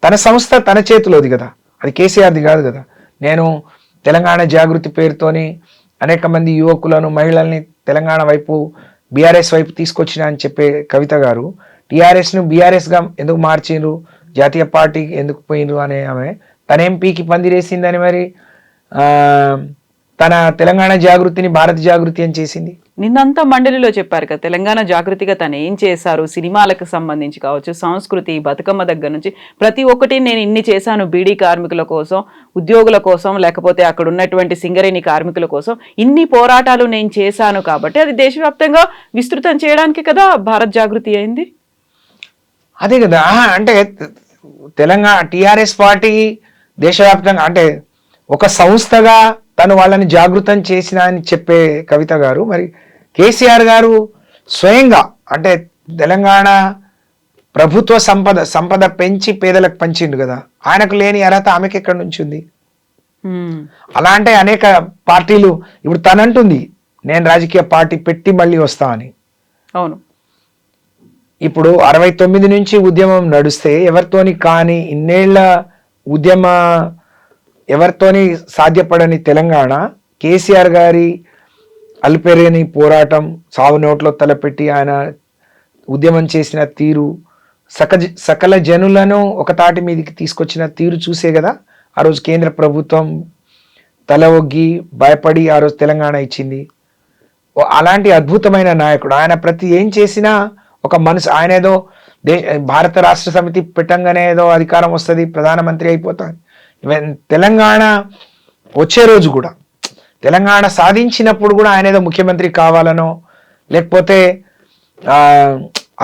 తన సంస్థ తన చేతిలోది కదా, అది కేసీఆర్ది కాదు కదా. నేను తెలంగాణ జాగృతి పేరుతోని అనేక మంది యువకులను మహిళల్ని తెలంగాణ వైపు బీఆర్ఎస్ వైపు తీసుకొచ్చిన అని చెప్పే కవిత గారు టీఆర్ఎస్ను బీఆర్ఎస్గా ఎందుకు మార్చిండ్రు, జాతీయ పార్టీకి ఎందుకు పోయినరు అనే ఆమె తన ఎంపీకి పందిరేసిందని మరి తన తెలంగాణ జాగృతిని భారత జాగృతి అని చేసింది. నిన్నంతా మండలిలో చెప్పారు కదా, తెలంగాణ జాగృతిగా తను ఏం చేశారు, సినిమాలకు సంబంధించి కావచ్చు, సంస్కృతి, బతుకమ్మ దగ్గర నుంచి ప్రతి ఒక్కటి నేను ఇన్ని చేశాను, బీడీ కార్మికుల కోసం, ఉద్యోగుల కోసం, లేకపోతే అక్కడ ఉన్నటువంటి సింగరేణి కార్మికుల కోసం ఇన్ని పోరాటాలు నేను చేశాను కాబట్టి అది దేశవ్యాప్తంగా విస్తృతం చేయడానికి కదా భారత్ జాగృతి అయింది. అదే కదా, అంటే తెలంగాణ టీఆర్ఎస్ పార్టీ దేశవ్యాప్తంగా అంటే ఒక సంస్థగా తను వాళ్ళని జాగృతం చేసిన అని చెప్పే కవిత గారు, మరి కేసీఆర్ గారు స్వయంగా అంటే తెలంగాణ ప్రభుత్వ సంపద పెంచి పేదలకు పంచిండు కదా, ఆయనకు లేని అర్హత ఆమెకి ఎక్కడి నుంచి ఉంది? అలా అంటే అనేక పార్టీలు ఇప్పుడు తనంటుంది నేను రాజకీయ పార్టీ పెట్టి మళ్ళీ వస్తా అని. అవును, ఇప్పుడు 69 నుంచి ఉద్యమం నడుస్తే ఎవరితోని కానీ ఇన్నేళ్ల ఉద్యమ ఎవరితోని సాధ్యపడని తెలంగాణ కేసీఆర్ గారి అల్పెరని పోరాటం, సావు నోట్లో తలపెట్టి ఆయన ఉద్యమం చేసిన తీరు, సకల జనులను ఒక తాటి మీదకి తీసుకొచ్చిన తీరు చూసే కదా ఆ రోజు కేంద్ర ప్రభుత్వం తల ఒగ్గి భయపడి ఆ రోజు తెలంగాణ ఇచ్చింది. అలాంటి అద్భుతమైన నాయకుడు ఆయన. ఏం చేసినా ఒక మనసు, ఆయన ఏదో భారత రాష్ట్ర సమితి పెట్టంగానే ఏదో అధికారం వస్తుంది, ప్రధానమంత్రి అయిపోతాడు. తెలంగాణ వచ్చే రోజు కూడా, తెలంగాణ సాధించినప్పుడు కూడా ఆయన ఏదో ముఖ్యమంత్రి కావాలనో లేకపోతే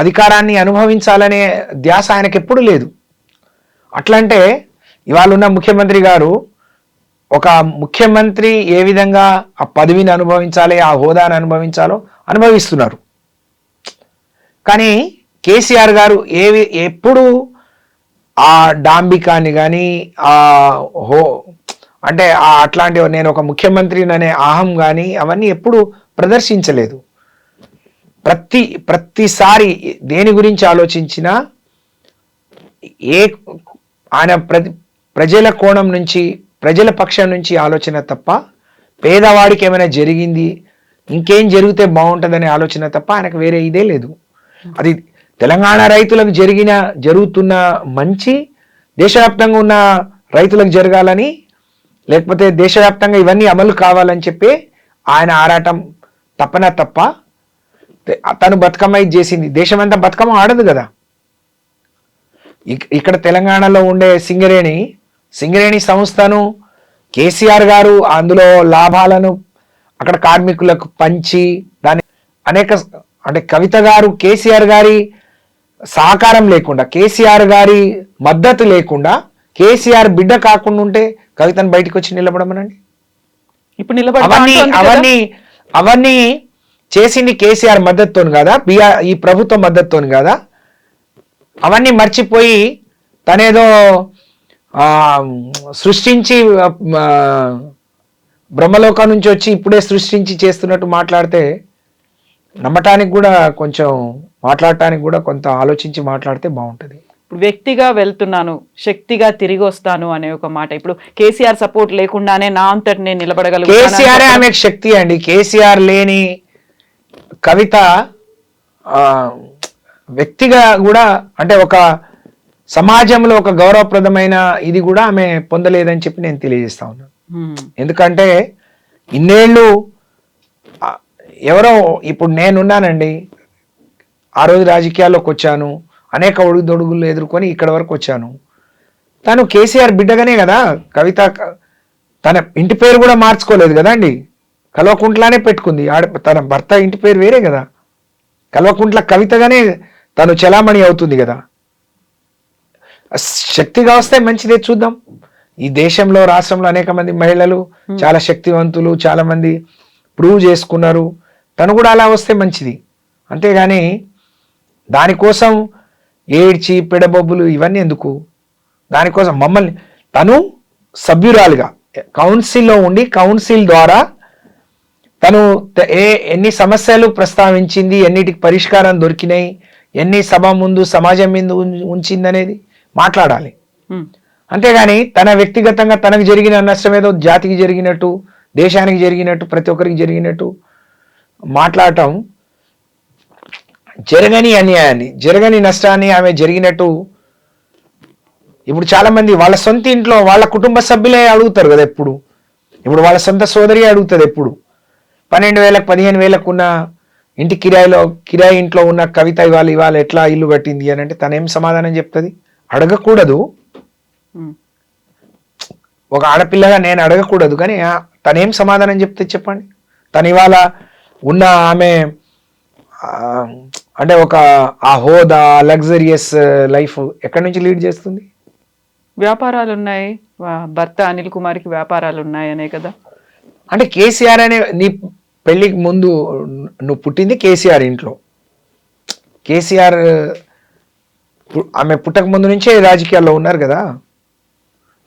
అధికారాన్ని అనుభవించాలనే ధ్యాస ఆయనకు ఎప్పుడు లేదు. అట్లంటే ఇవాళ ఉన్న ముఖ్యమంత్రి గారు ఒక ముఖ్యమంత్రి ఏ విధంగా ఆ పదవిని అనుభవించాలి, ఆ హోదాను అనుభవించాలో అనుభవిస్తున్నారు. కానీ కేసీఆర్ గారు ఎప్పుడు ఆ డాంబికాన్ని కానీ అంటే అట్లాంటి నేను ఒక ముఖ్యమంత్రిని అనే అహం కానీ అవన్నీ ఎప్పుడు ప్రదర్శించలేదు. ప్రతిసారి దేని గురించి ఆలోచించినా ఆయన ప్రజల కోణం నుంచి, ప్రజల పక్షం నుంచి ఆలోచన తప్ప, పేదవాడికి ఏమైనా జరిగింది ఇంకేం జరిగితే బాగుంటుందనే ఆలోచన తప్ప ఆయనకు వేరే ఇదే లేదు. అది తెలంగాణ రైతులకు జరుగుతున్న మంచి దేశవ్యాప్తంగా ఉన్న రైతులకు జరగాలని, లేకపోతే దేశవ్యాప్తంగా ఇవన్నీ అమలు కావాలని చెప్పి ఆయన ఆరాటం తప్ప తను బతుకమ్మ ఇది చేసింది. దేశమంతా బతుకమ్మ ఆడదు కదా. ఇక్కడ తెలంగాణలో ఉండే సింగరేణి సంస్థను కేసీఆర్ గారు అందులో లాభాలను అక్కడ కార్మికులకు పంచి దాని అంటే కవిత గారు కేసీఆర్ గారి సహకారం లేకుండా, కేసీఆర్ గారి మద్దతు లేకుండా, కేసీఆర్ బిడ్డ కాకుండా ఉంటే కవితను బయటకు వచ్చి నిలబడమనండి. ఇప్పుడు అవన్నీ చేసింది కేసీఆర్ మద్దతుతోని కదా, ఈ ప్రభుత్వం మద్దతుతోని కదా. అవన్నీ మర్చిపోయి తనేదో సృష్టించి బ్రహ్మలోకం నుంచి వచ్చి ఇప్పుడే సృష్టించి చేస్తున్నట్టు మాట్లాడితే నమ్మటానికి కూడా కొంచెం, మాట్లాడటానికి కూడా కొంత ఆలోచించి మాట్లాడితే బాగుంటుంది. ఇప్పుడు వ్యక్తిగా వెళ్తున్నాను, శక్తిగా తిరిగి వస్తాను అనే ఒక మాట. ఇప్పుడు కేసీఆర్ సపోర్ట్ లేకుండానే నా అంతటి నేను నిలబడగలను. కేసీఆర్ ఆమెకు శక్తి అండి. కేసీఆర్ లేని కవిత వ్యక్తిగా కూడా, అంటే ఒక సమాజంలో ఒక గౌరవప్రదమైన ఇది కూడా ఆమె పొందలేదని చెప్పి నేను తెలియజేస్తా ఉన్నాను. ఎందుకంటే ఇన్నేళ్ళు ఎవరో, ఇప్పుడు నేనున్నానండి, ఆ రోజు రాజకీయాల్లోకి వచ్చాను, అనేక ఒడుదొడుగులు ఎదుర్కొని ఇక్కడ వరకు వచ్చాను. తను కేసీఆర్ బిడ్డగానే కదా. కవిత తన ఇంటి పేరు కూడా మార్చుకోలేదు కదా అండి, కల్వకుంట్లానే పెట్టుకుంది. తన భర్త ఇంటి పేరు వేరే కదా, కల్వకుంట్ల కవితగానే తను చలామణి అవుతుంది కదా. శక్తిగా వస్తే మంచిదే, చూద్దాం. ఈ దేశంలో, రాష్ట్రంలో అనేక మంది మహిళలు చాలా శక్తివంతులు, చాలా మంది ప్రూవ్ చేసుకున్నారు. తను కూడా అలా వస్తే మంచిది. అంతేగాని దానికోసం ఏడ్చి పెడబొబ్బులు ఇవన్నీ ఎందుకు? దానికోసం మమ్మల్ని తను సభ్యురాలుగా కౌన్సిల్లో ఉండి, కౌన్సిల్ ద్వారా తను ఎన్ని సమస్యలు ప్రస్తావించింది, ఎన్నిటికి పరిష్కారం దొరికినాయి, ఎన్ని సభ ముందు సమాజం మీద ఉంచిందనేది మాట్లాడాలి. అంతేగాని తన వ్యక్తిగతంగా తనకు జరిగిన నష్టం ఏదో జాతికి జరిగినట్టు, దేశానికి జరిగినట్టు, ప్రతి ఒక్కరికి జరిగినట్టు మాట్లాడటం, జరగని అన్యాయాన్ని, జరగని నష్టాన్ని ఆమె జరిగినట్టు. ఇప్పుడు చాలా మంది వాళ్ళ సొంత ఇంట్లో వాళ్ళ కుటుంబ సభ్యులే అడుగుతారు కదా ఎప్పుడు. ఇప్పుడు వాళ్ళ సొంత సోదరి అడుగుతుంది ఎప్పుడు. 12,000 15,000 ఉన్న ఇంటి కిరాయి ఇంట్లో ఉన్న కవిత ఇవాళ ఎట్లా ఇల్లు కట్టింది అని అంటే తనేం సమాధానం చెప్తుంది? అడగకూడదు. ఒక ఆడపిల్లగా నేను అడగకూడదు, కానీ తనేం సమాధానం చెప్తే చెప్పండి. తను ఇవాళ ఉన్న ఆమె అంటే ఒక ఆ హోదా, లగ్జరియస్ లైఫ్ ఎక్కడి నుంచి లీడ్ చేస్తుంది? వ్యాపారాలు ఉన్నాయి, భర్త అనిల్ కుమార్కి వ్యాపారాలు ఉన్నాయనే కదా. అంటే కేసీఆర్ అనే, నీ పెళ్ళికి ముందు నువ్వు పుట్టింది కేసీఆర్ ఇంట్లో. కేసీఆర్ ఆమె పుట్టక ముందు నుంచే రాజకీయాల్లో ఉన్నారు కదా.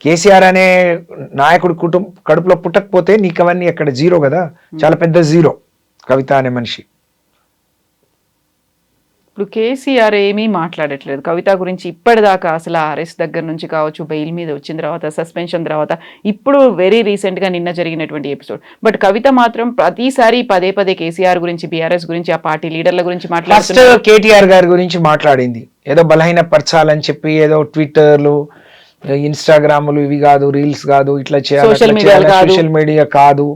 కేసీఆర్ అనే నాయకుడి కడుపులో పుట్టకపోతే నీకు అవన్నీ ఎక్కడ, జీరో కదా, చాలా పెద్ద జీరో కవిత అనే మనిషి. ఇప్పుడు కేసీఆర్ ఏమీ మాట్లాడట్లేదు కవిత గురించి ఇప్పటిదాకా, అసలు అరెస్ట్ దగ్గర నుంచి కావచ్చు, బెయిల్ మీద వచ్చిన తర్వాత, సస్పెన్షన్ తర్వాత, ఇప్పుడు వెరీ రీసెంట్ గా నిన్న జరిగినటువంటి ఎపిసోడ్. బట్ కవిత మాత్రం ప్రతిసారి పదే పదే కేసీఆర్ గురించి, బీఆర్ఎస్ గురించి, ఆ పార్టీ లీడర్ల గురించి ఫస్ట్ మాట్లాడుతున్నారు. కేటీఆర్ గారి గురించి మాట్లాడింది, ఏదో బలహీనపరచాలని చెప్పి, ఏదో ట్విట్టర్లు, ఇన్స్టాగ్రాములు ఇవి కాదు, రీల్స్ కాదు, ఇట్లా చేయాలి, సోషల్ మీడియా కాదు,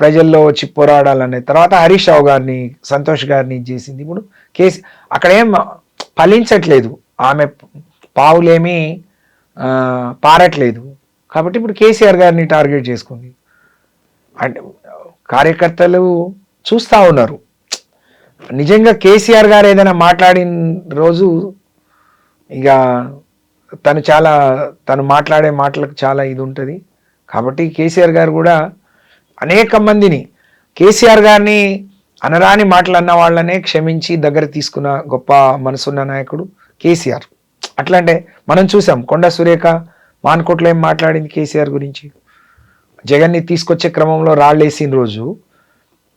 ప్రజల్లో వచ్చి పోరాడాలనే. తర్వాత హరీష్ రావు గారిని, సంతోష్ గారిని చేసింది. ఇప్పుడు అక్కడేం ఫలించట్లేదు, ఆమె పావులేమీ పారట్లేదు. కాబట్టి ఇప్పుడు కేసీఆర్ గారిని టార్గెట్ చేసుకుంది. అంటే కార్యకర్తలు చూస్తూ ఉన్నారు. నిజంగా కేసీఆర్ గారు ఏదైనా మాట్లాడిన రోజు ఇక తను మాట్లాడే మాటలకు చాలా ఇది ఉంటుంది. కాబట్టి కేసీఆర్ గారు కూడా అనేక మందిని, కేసీఆర్ గారిని అనరాని మాటలు అన్న వాళ్ళనే క్షమించి దగ్గర తీసుకున్న గొప్ప మనసున్న నాయకుడు కేసీఆర్. అట్లా అంటే మనం చూసాం, కొండా సురేఖ మాన్కోట్లో ఏం మాట్లాడింది కేసీఆర్ గురించి. జగన్ని తీసుకొచ్చే క్రమంలో రాళ్ళేసిన రోజు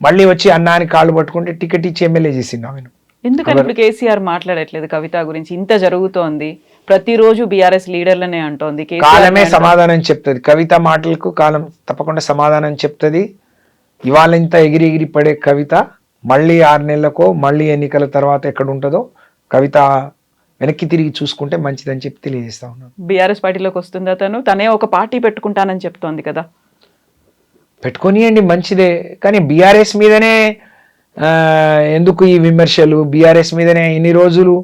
మళ్ళీ వచ్చి అన్నాని కాళ్ళు పట్టుకుంటే టికెట్ ఇచ్చి ఎమ్మెల్యే చేసిండు ఆమెను. ఎందుకని ఇప్పుడు కేసీఆర్ మాట్లాడట్లేదు కవిత గురించి? ఇంత జరుగుతోంది, ప్రతిరోజు బీఆర్ఎస్ లీడర్లనే అంటోంది. కాలమే సమాధానం చెప్తుంది. కవిత మాటలకు కాలం తప్పకుండా సమాధానం చెప్తుంది. ఇవాళ ఇంత ఎగిరి ఎగిరి పడే కవిత మళ్ళీ 6 నెలలకో, మళ్ళీ ఎన్నికల తర్వాత ఎక్కడ ఉంటుందో కవిత వెనక్కి తిరిగి చూసుకుంటే మంచిదని చెప్పి తెలియజేస్తా ఉన్నాను. బీఆర్ఎస్ పార్టీలోకి వస్తుందా? తనే ఒక పార్టీ పెట్టుకుంటానని చెప్తోంది కదా. పెట్టుకొనియండి, మంచిదే. కానీ బీఆర్ఎస్ మీదనే ఎందుకు ఈ విమర్శలు? బీఆర్ఎస్ మీదనే ఇన్ని రోజులు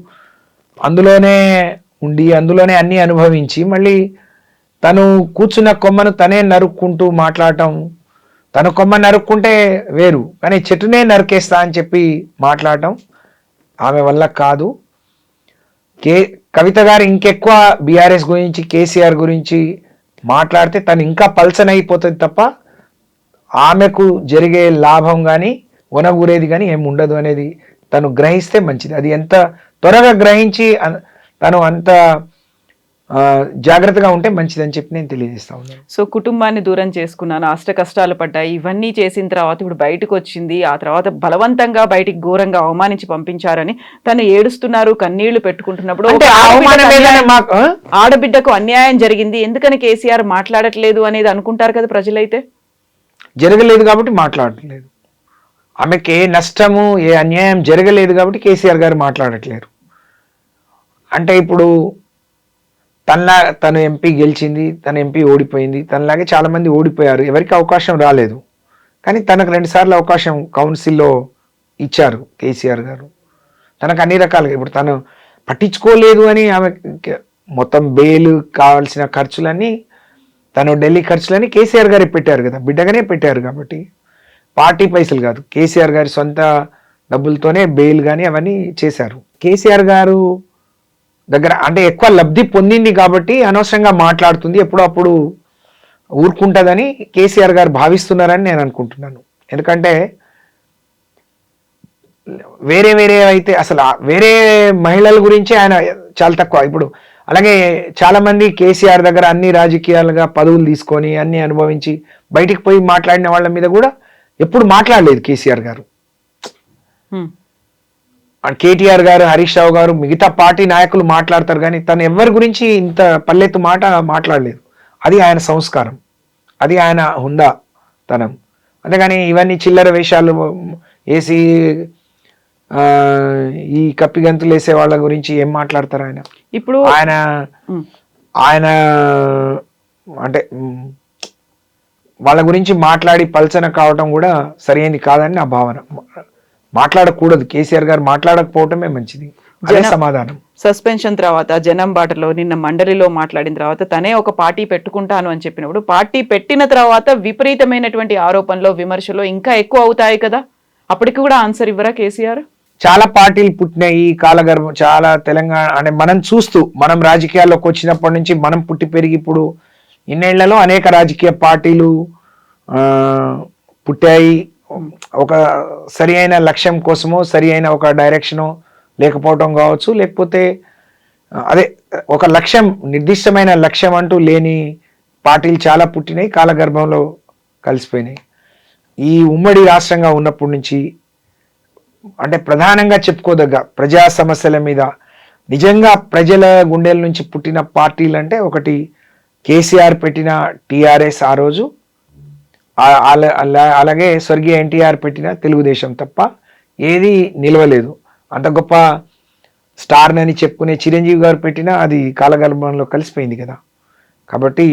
అందులోనే ఉండి, అందులోనే అన్ని అనుభవించి, మళ్ళీ తను కూర్చున్న కొమ్మను తనే నరుక్కుంటూ మాట్లాడటం. తన కొమ్మ నరుక్కుంటే వేరు, కానీ చెట్టునే నరికేస్తా అని చెప్పి మాట్లాడటం ఆమె వల్ల కాదు. కవిత గారు ఇంకెక్కువ బీఆర్ఎస్ గురించి, కేసీఆర్ గురించి మాట్లాడితే తను ఇంకా పల్సనైపోతుంది తప్ప ఆమెకు జరిగే లాభం కానీ ఒనగూరేది కానీ ఏమి ఉండదు అనేది తను గ్రహిస్తే మంచిది. అది ఎంత త్వరగా గ్రహించి తను అంత జాగ్రత్తగా ఉంటే మంచిదని చెప్పి నేను తెలియజేస్తా ఉన్నాను. సో కుటుంబాన్ని దూరం చేసుకున్నాను, అష్ట కష్టాలు పడ్డాయి, ఇవన్నీ చేసిన తర్వాత ఇప్పుడు బయటకు వచ్చింది. ఆ తర్వాత బలవంతంగా బయటికి ఘోరంగా అవమానించి పంపించారని తను ఏడుస్తున్నారు, కన్నీళ్లు పెట్టుకుంటున్నప్పుడు ఆడబిడ్డకు అన్యాయం జరిగింది, ఎందుకని కేసీఆర్ మాట్లాడట్లేదు అనేది అనుకుంటారు కదా ప్రజలైతే. జరగలేదు కాబట్టి మాట్లాడట్లేదు. ఆమెకి ఏ నష్టము, ఏ అన్యాయం జరగలేదు కాబట్టి కేసీఆర్ గారు మాట్లాడట్లేరు. అంటే ఇప్పుడు తను ఎంపీ గెలిచింది, తన ఎంపీ ఓడిపోయింది, తనలాగే చాలా మంది ఓడిపోయారు, ఎవరికి అవకాశం రాలేదు. కానీ తనకు 2 సార్లు అవకాశం కౌన్సిల్లో ఇచ్చారు కేసీఆర్ గారు. తనకు అన్ని రకాలుగా ఇప్పుడు తను పట్టించుకోలేదు అని ఆమె మొత్తం బెయిల్ కావాల్సిన ఖర్చులన్నీ, తను ఢిల్లీ ఖర్చులన్నీ కేసీఆర్ గారే పెట్టారు కదా, బిడ్డగానే పెట్టారు. కాబట్టి పార్టీ పైసలు కాదు, కేసీఆర్ గారి సొంత డబ్బులతోనే బెయిల్ కానీ అవన్నీ చేశారు. కేసీఆర్ గారు దగ్గర అంటే ఎక్కువ లబ్ధి పొందింది కాబట్టి అనవసరంగా మాట్లాడుతుంది, ఎప్పుడో అప్పుడు ఊరుకుంటుందని కేసీఆర్ గారు భావిస్తున్నారని నేను అనుకుంటున్నాను. ఎందుకంటే వేరే అయితే అసలు వేరే మహిళల గురించి ఆయన చాలా తక్కువ. ఇప్పుడు అలాగే చాలా మంది కేసీఆర్ దగ్గర అన్ని రాజకీయాలుగా పదవులు తీసుకొని అన్ని అనుభవించి బయటికి పోయి మాట్లాడిన వాళ్ళ మీద కూడా ఎప్పుడు మాట్లాడలేదు కేసీఆర్ గారు. కేటీఆర్ గారు, హరీష్ రావు గారు, మిగతా పార్టీ నాయకులు మాట్లాడతారు కానీ తను ఎవరి గురించి ఇంత పల్లెత్తు మాట మాట్లాడలేదు. అది ఆయన సంస్కారం, అది ఆయన హుందాతనం. అంతేగాని ఇవన్నీ చిల్లర వేషాలు వేసి ఈ కప్పిగంతులు వేసే వాళ్ళ గురించి ఏం మాట్లాడతారు ఆయన? ఇప్పుడు ఆయన అంటే వాళ్ళ గురించి మాట్లాడి పల్చన కావటం కూడా సరైనది కాదని నా భావన. మాట్లాడకూడదు, కేసీఆర్ గారు మాట్లాడకపోవటమే మంచిది. అదే సమాధానం. సస్పెన్షన్ తర్వాత జనం బాటలో నిన్న మండలిలో మాట్లాడిన తర్వాత తనే ఒక పార్టీ పెట్టుకుంటాను అని చెప్పినప్పుడు, పార్టీ పెట్టిన తర్వాత విపరీతమైనటువంటి ఆరోపణలు, విమర్శలు ఇంకా ఎక్కువ అవుతాయి కదా. అప్పటికి కూడా ఆన్సర్ ఇవ్వరా కేసీఆర్? చాలా పార్టీలు పుట్టినాయి కాలగర్భం, చాలా తెలంగాణ అంటే మనం చూస్తూ, మనం రాజకీయాల్లోకి వచ్చినప్పటి నుంచి మనం పుట్టి పెరిగి ఇప్పుడు ఇన్నేళ్లలో అనేక రాజకీయ పార్టీలు పుట్టాయి. ఒక సరి అయిన లక్ష్యం కోసమో, సరి అయిన ఒక డైరెక్షనో లేకపోవటం కావచ్చు, లేకపోతే అదే ఒక లక్ష్యం, నిర్దిష్టమైన లక్ష్యం అంటూ లేని పార్టీలు చాలా పుట్టినాయి, కాలగర్భంలో కలిసిపోయినాయి. ఈ ఉమ్మడి రాష్ట్రంగా ఉన్నప్పటి నుంచి అంటే ప్రధానంగా చెప్పుకోదగ్గ ప్రజా సమస్యల మీద నిజంగా ప్రజల గుండెల నుంచి పుట్టిన పార్టీలు అంటే ఒకటి కేసీఆర్ పెట్టిన టీఆర్ఎస్ ఆ రోజు, అలాగే స్వర్గీయ ఎన్టీఆర్ పెట్టిన తెలుగుదేశం తప్ప ఏది నిలవలేదు. అంత గొప్ప స్టార్ అని చెప్పుకునే చిరంజీవి గారు పెట్టినా అది కాలగర్భంలో కలిసిపోయింది కదా. కాబట్టి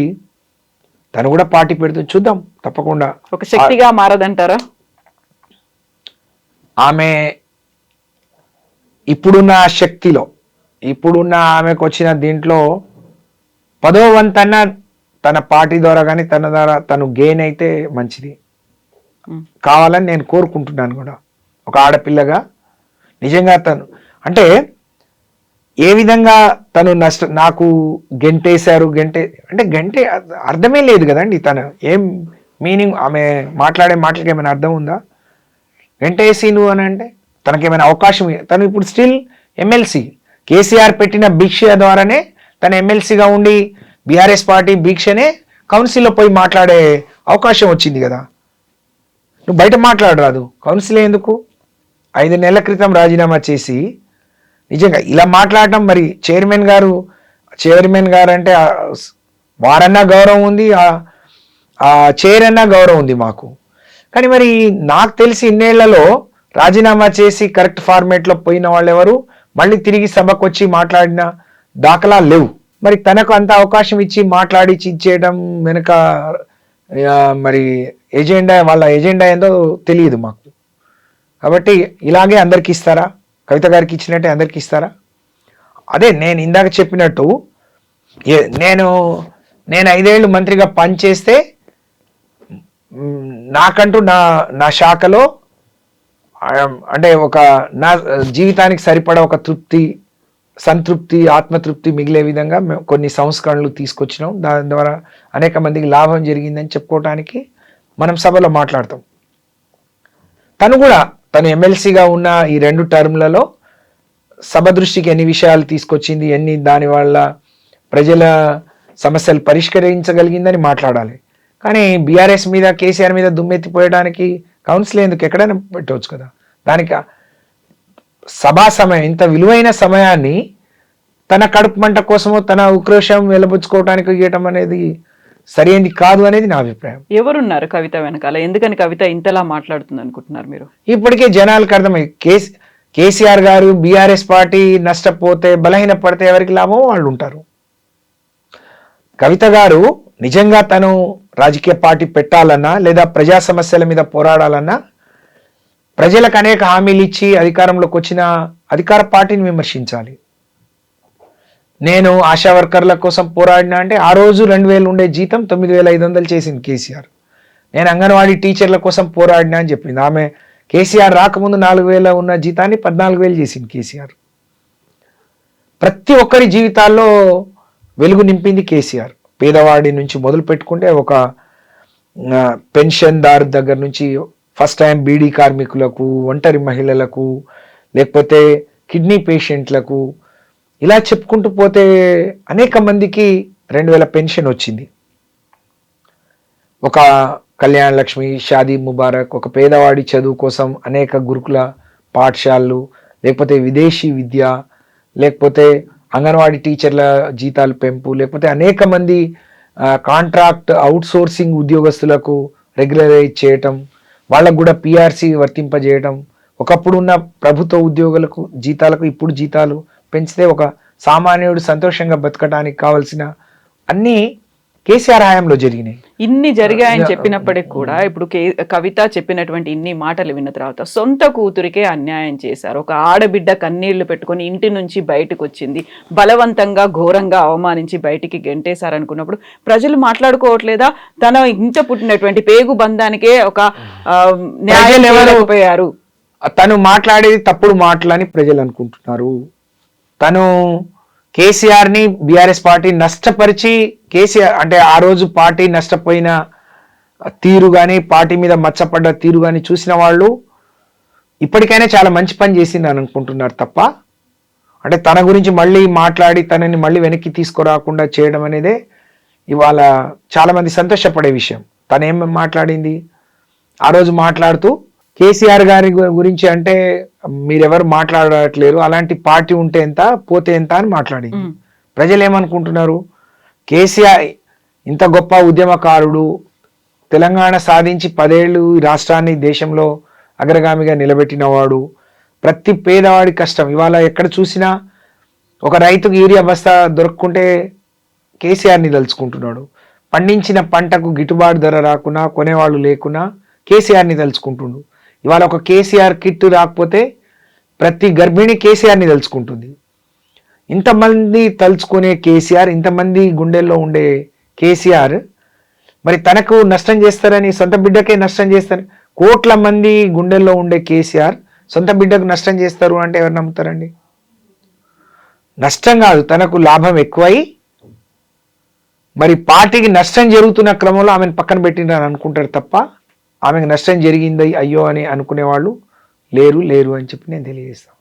తను కూడా పార్టీ పెడుతుంది, చూద్దాం తప్పకుండా. ఒక శక్తిగా మారదంటారా? ఆమె ఇప్పుడున్న శక్తిలో, ఇప్పుడున్న ఆమెకు వచ్చిన దీంట్లో 10వ వంతన్నా తన పార్టీ ద్వారా కానీ తన ద్వారా తను గెయిన్ అయితే మంచిది కావాలని నేను కోరుకుంటున్నాను కూడా. ఒక ఆడపిల్లగా నిజంగా తను అంటే ఏ విధంగా తను నాకు గెంటేశారు, గంటే అర్థమే లేదు కదండి. తను ఏం మీనింగ్, ఆమె మాట్లాడే మాటలకి ఏమైనా అర్థం ఉందా? గంటేసి నువ్వు అని అంటే తనకేమైనా అవకాశం, తను ఇప్పుడు స్టిల్ ఎమ్మెల్సీ కేసీఆర్ పెట్టిన భిక్ష ద్వారానే తను ఎమ్మెల్సీగా ఉండి బీఆర్ఎస్ పార్టీ భిక్షనే కౌన్సిల్లో పోయి మాట్లాడే అవకాశం వచ్చింది కదా. నువ్వు బయట మాట్లాడరాదు, కౌన్సిల్ ఎందుకు? 5 నెలల క్రితం రాజీనామా చేసి నిజంగా ఇలా మాట్లాడటం, మరి చైర్మన్ గారు అంటే వారన్నా గౌరవం ఉంది, ఆ చైర్ అన్నా గౌరవం ఉంది మాకు. కానీ మరి నాకు తెలిసి ఇన్నేళ్లలో రాజీనామా చేసి కరెక్ట్ ఫార్మేట్లో పోయిన వాళ్ళు ఎవరు మళ్ళీ తిరిగి సభకు వచ్చి మాట్లాడిన దాఖలా లేవు. మరి తనకు అంత అవకాశం ఇచ్చి మాట్లాడి ఇచ్చేయడం వెనుక మరి వాళ్ళ ఎజెండా ఏందో తెలియదు మాకు. కాబట్టి ఇలాగే అందరికి ఇస్తారా? కవిత గారికి ఇచ్చినట్టే అందరికి ఇస్తారా? అదే నేను ఇందాక చెప్పినట్టు నేను 5 ఏళ్ళు మంత్రిగా పనిచేస్తే నాకంటూ నా శాఖలో అంటే నా జీవితానికి సరిపడా ఒక సంతృప్తి, ఆత్మతృప్తి మిగిలే విధంగా మేము కొన్ని సంస్కరణలు తీసుకొచ్చినాం. దాని ద్వారా అనేక మందికి లాభం జరిగిందని చెప్పుకోవటానికి మనం సభలో మాట్లాడతాం. తను ఎమ్మెల్సీగా ఉన్న ఈ 2 టర్మ్లలో సభ దృష్టికి ఎన్ని విషయాలు తీసుకొచ్చింది, దానివల్ల ప్రజల సమస్యలు పరిష్కరించగలిగిందని మాట్లాడాలి. కానీ బీఆర్ఎస్ మీద, కేసీఆర్ మీద దుమ్మెత్తిపోయడానికి కౌన్సిల్ ఎందుకు? ఎక్కడైనా పెట్టవచ్చు కదా. దానికి సభా సమయం, ఇంత విలువైన సమయాన్ని తన కడుపు మంట కోసమో తన ఉక్రోషం వెలబుచ్చుకోవడానికి ఇవ్వటం అనేది సరైనది కాదు అనేది నా అభిప్రాయం. ఎవరున్నారు కవిత వెనకాల? ఎందుకని కవిత ఇంతలా మాట్లాడుతుంది అనుకుంటున్నారు మీరు? ఇప్పటికే జనాలకు అర్థమై కేసీఆర్ గారు బీఆర్ఎస్ పార్టీ నష్టపోతే, బలహీనపడితే ఎవరికి లాభం వాళ్ళు ఉంటారు. కవిత గారు నిజంగా తను రాజకీయ పార్టీ పెట్టాలన్నా లేదా ప్రజా సమస్యల మీద పోరాడాలన్నా ప్రజలకు అనేక హామీలు ఇచ్చి అధికారంలోకి వచ్చిన అధికార పార్టీని విమర్శించాలి. నేను ఆశా వర్కర్ల కోసం పోరాడినా అంటే ఆ రోజు 2000 ఉండే జీతం 9500 చేసింది కేసీఆర్. నేను అంగన్వాడీ టీచర్ల కోసం పోరాడినా అని చెప్పింది ఆమె. కేసీఆర్ రాకముందు 4000 ఉన్న జీతాన్ని 14000 చేసింది కేసీఆర్. ప్రతి ఒక్కరి జీవితాల్లో వెలుగు నింపింది కేసీఆర్. పేదవాడి నుంచి మొదలు పెట్టుకుంటే ఒక పెన్షన్దారు దగ్గర నుంచి ఫస్ట్ టైం బీడీ కార్మికులకు, ఒంటరి మహిళలకు, లేకపోతే కిడ్నీ పేషెంట్లకు, ఇలా చెప్పుకుంటూ పోతే అనేక మందికి 2000 పెన్షన్ వచ్చింది. ఒక కళ్యాణ లక్ష్మి, షాదీ ముబారక్, ఒక పేదవాడి చదువు కోసం అనేక గురుకుల పాఠశాలలు, లేకపోతే విదేశీ విద్య, లేకపోతే అంగన్వాడీ టీచర్ల జీతాలు పెంపు, లేకపోతే అనేక మంది కాంట్రాక్ట్ అవుట్సోర్సింగ్ ఉద్యోగస్తులకు రెగ్యులరైజ్ చేయటం, వాళ్ళకు కూడా పిఆర్సీ వర్తింపజేయటం, ఒకప్పుడు ఉన్న ప్రభుత్వ ఉద్యోగులకు జీతాలకు ఇప్పుడు జీతాలు పెంచితే ఒక సామాన్యుడు సంతోషంగా బతకడానికి కావాల్సిన అన్నీ కేసీఆర్ హయాంలో జరిగినాయి. ఇన్ని జరిగాయని చెప్పినప్పటికి కూడా ఇప్పుడు కవిత చెప్పినటువంటి ఇన్ని మాటలు విన్న తర్వాత సొంత కూతురికే అన్యాయం చేశారు. ఒక ఆడబిడ్డ కన్నీళ్లు పెట్టుకొని ఇంటి నుంచి బయటకు వచ్చింది, బలవంతంగా ఘోరంగా అవమానించి బయటికి గెంటేశారనుకున్నప్పుడు ప్రజలు మాట్లాడుకోవట్లేదా? తన ఇంట పుట్టినటువంటి పేగు బంధానికే ఒక న్యాయం లేకపోయారు. తను మాట్లాడేది తప్పుడు మాటలని ప్రజలు అనుకుంటున్నారు. తను కేసీఆర్ని, బీఆర్ఎస్ పార్టీ నష్టపరిచి, కేసీఆర్ అంటే ఆ రోజు పార్టీ నష్టపోయిన తీరు కానీ, పార్టీ మీద మచ్చపడ్డ తీరు కానీ చూసిన వాళ్ళు ఇప్పటికైనా చాలా మంచి పని చేసింది అని అనుకుంటున్నారు తప్ప, అంటే తన గురించి మళ్ళీ మాట్లాడి తనని మళ్ళీ వెనక్కి తీసుకురాకుండా చేయడం అనేదే ఇవాళ చాలామంది సంతోషపడే విషయం. తనేం మాట్లాడింది ఆ రోజు? మాట్లాడుతూ కేసీఆర్ గారి గురించి అంటే మీరెవరు మాట్లాడట్లేరు, అలాంటి పార్టీ ఉంటే ఎంత పోతే ఎంత అని మాట్లాడింది. ప్రజలు ఏమనుకుంటున్నారు, కేసీఆర్ ఇంత గొప్ప ఉద్యమకారుడు, తెలంగాణ సాధించి 10 ఏళ్ళు ఈ రాష్ట్రాన్ని దేశంలో అగ్రగామిగా నిలబెట్టినవాడు, ప్రతి పేదవాడి కష్టం. ఇవాళ ఎక్కడ చూసినా ఒక రైతుకు యూరియా బస్తా దొరక్కుంటే కేసీఆర్ని తలుచుకుంటున్నాడు. పండించిన పంటకు గిట్టుబాటు ధర రాకున్నా, కొనేవాళ్ళు లేకున్నా కేసీఆర్ని తలుచుకుంటుండు. ఇవాళ ఒక కేసీఆర్ కిట్ రాకపోతే ప్రతి గర్భిణి కేసీఆర్ని తలుచుకుంటుంది. ఇంతమంది తలుచుకునే కేసీఆర్, ఇంతమంది గుండెల్లో ఉండే కేసీఆర్ మరి తనకు నష్టం చేస్తారని, సొంత బిడ్డకే నష్టం చేస్తారు. కోట్ల మంది గుండెల్లో ఉండే కేసీఆర్ సొంత బిడ్డకు నష్టం చేస్తారు అంటే ఎవరు నమ్ముతారండి? నష్టం కాదు, తనకు లాభం ఎక్కువై మరి పార్టీకి నష్టం జరుగుతున్న క్రమంలో ఆమెను పక్కన పెట్టిండ్రని అనుకుంటారు తప్ప ఆమెకు నష్టం జరిగింది అయ్యో అని అనుకునే వాళ్ళు లేరు అని చెప్పి నేను తెలియజేస్తాను.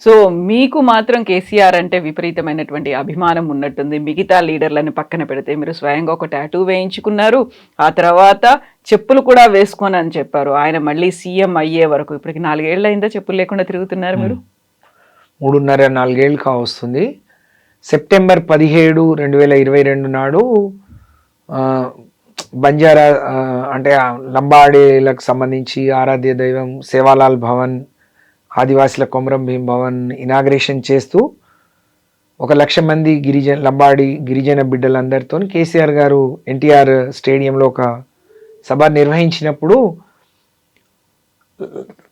సో మీకు మాత్రం కేసీఆర్ అంటే విపరీతమైనటువంటి అభిమానం ఉన్నట్టుంది. మిగతా లీడర్లను పక్కన పెడితే మీరు స్వయంగా ఒక టాటూ వేయించుకున్నారు, ఆ తర్వాత చెప్పులు కూడా వేసుకొని అని చెప్పారు. ఆయన మళ్ళీ సీఎం అయ్యే వరకు ఇప్పటికి 4 ఏళ్ళు అయిందా చెప్పులు లేకుండా తిరుగుతున్నారు మీరు? 3.5-4 ఏళ్ళు కావస్తుంది. సెప్టెంబర్ 17, 2022 నాడు బంజారా అంటే లంబాడీలకు సంబంధించి ఆరాధ్య దైవం సేవాలాల్ భవన్, ఆదివాసుల కొమరం భీం భవన్ ఇనాగ్రేషన్ చేస్తూ 1,00,000 మంది లంబాడి గిరిజన బిడ్డలందరితో కేసీఆర్ గారు ఎన్టీఆర్ స్టేడియంలో ఒక సభ నిర్వహించినప్పుడు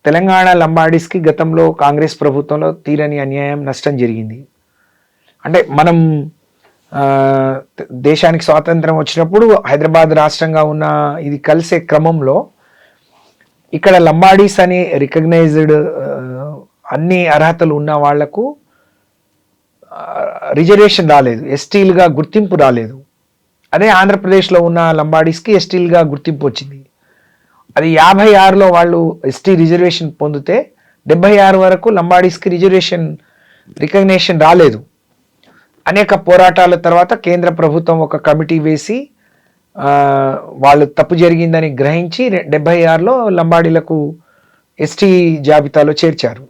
తెలంగాణ లంబాడీస్కి గతంలో కాంగ్రెస్ ప్రభుత్వంలో తీరని అన్యాయం, నష్టం జరిగింది. అంటే మనం దేశానికి స్వాతంత్రం వచ్చినప్పుడు హైదరాబాద్ రాష్ట్రంగా ఉన్న ఇది కలిసే క్రమంలో ఇక్కడ లంబాడీస్ అని రికగ్నైజ్డ్ అన్ని అర్హతలు ఉన్న వాళ్లకు రిజర్వేషన్ రాలేదు, ఎస్టీలుగా గుర్తింపు రాలేదు. అదే ఆంధ్రప్రదేశ్లో ఉన్న లంబాడీస్కి ఎస్టీలుగా గుర్తింపు వచ్చింది. అది 56లో వాళ్ళు ఎస్టీ రిజర్వేషన్ పొందితే 76 వరకు లంబాడీస్కి రికగ్నేషన్ రాలేదు. అనేక పోరాటాల తర్వాత కేంద్ర ప్రభుత్వం ఒక కమిటీ వేసి వాళ్ళు తప్పు జరిగిందని గ్రహించి 76లో లంబాడీలకు ఎస్టీ జాబితాలో చేర్చారు.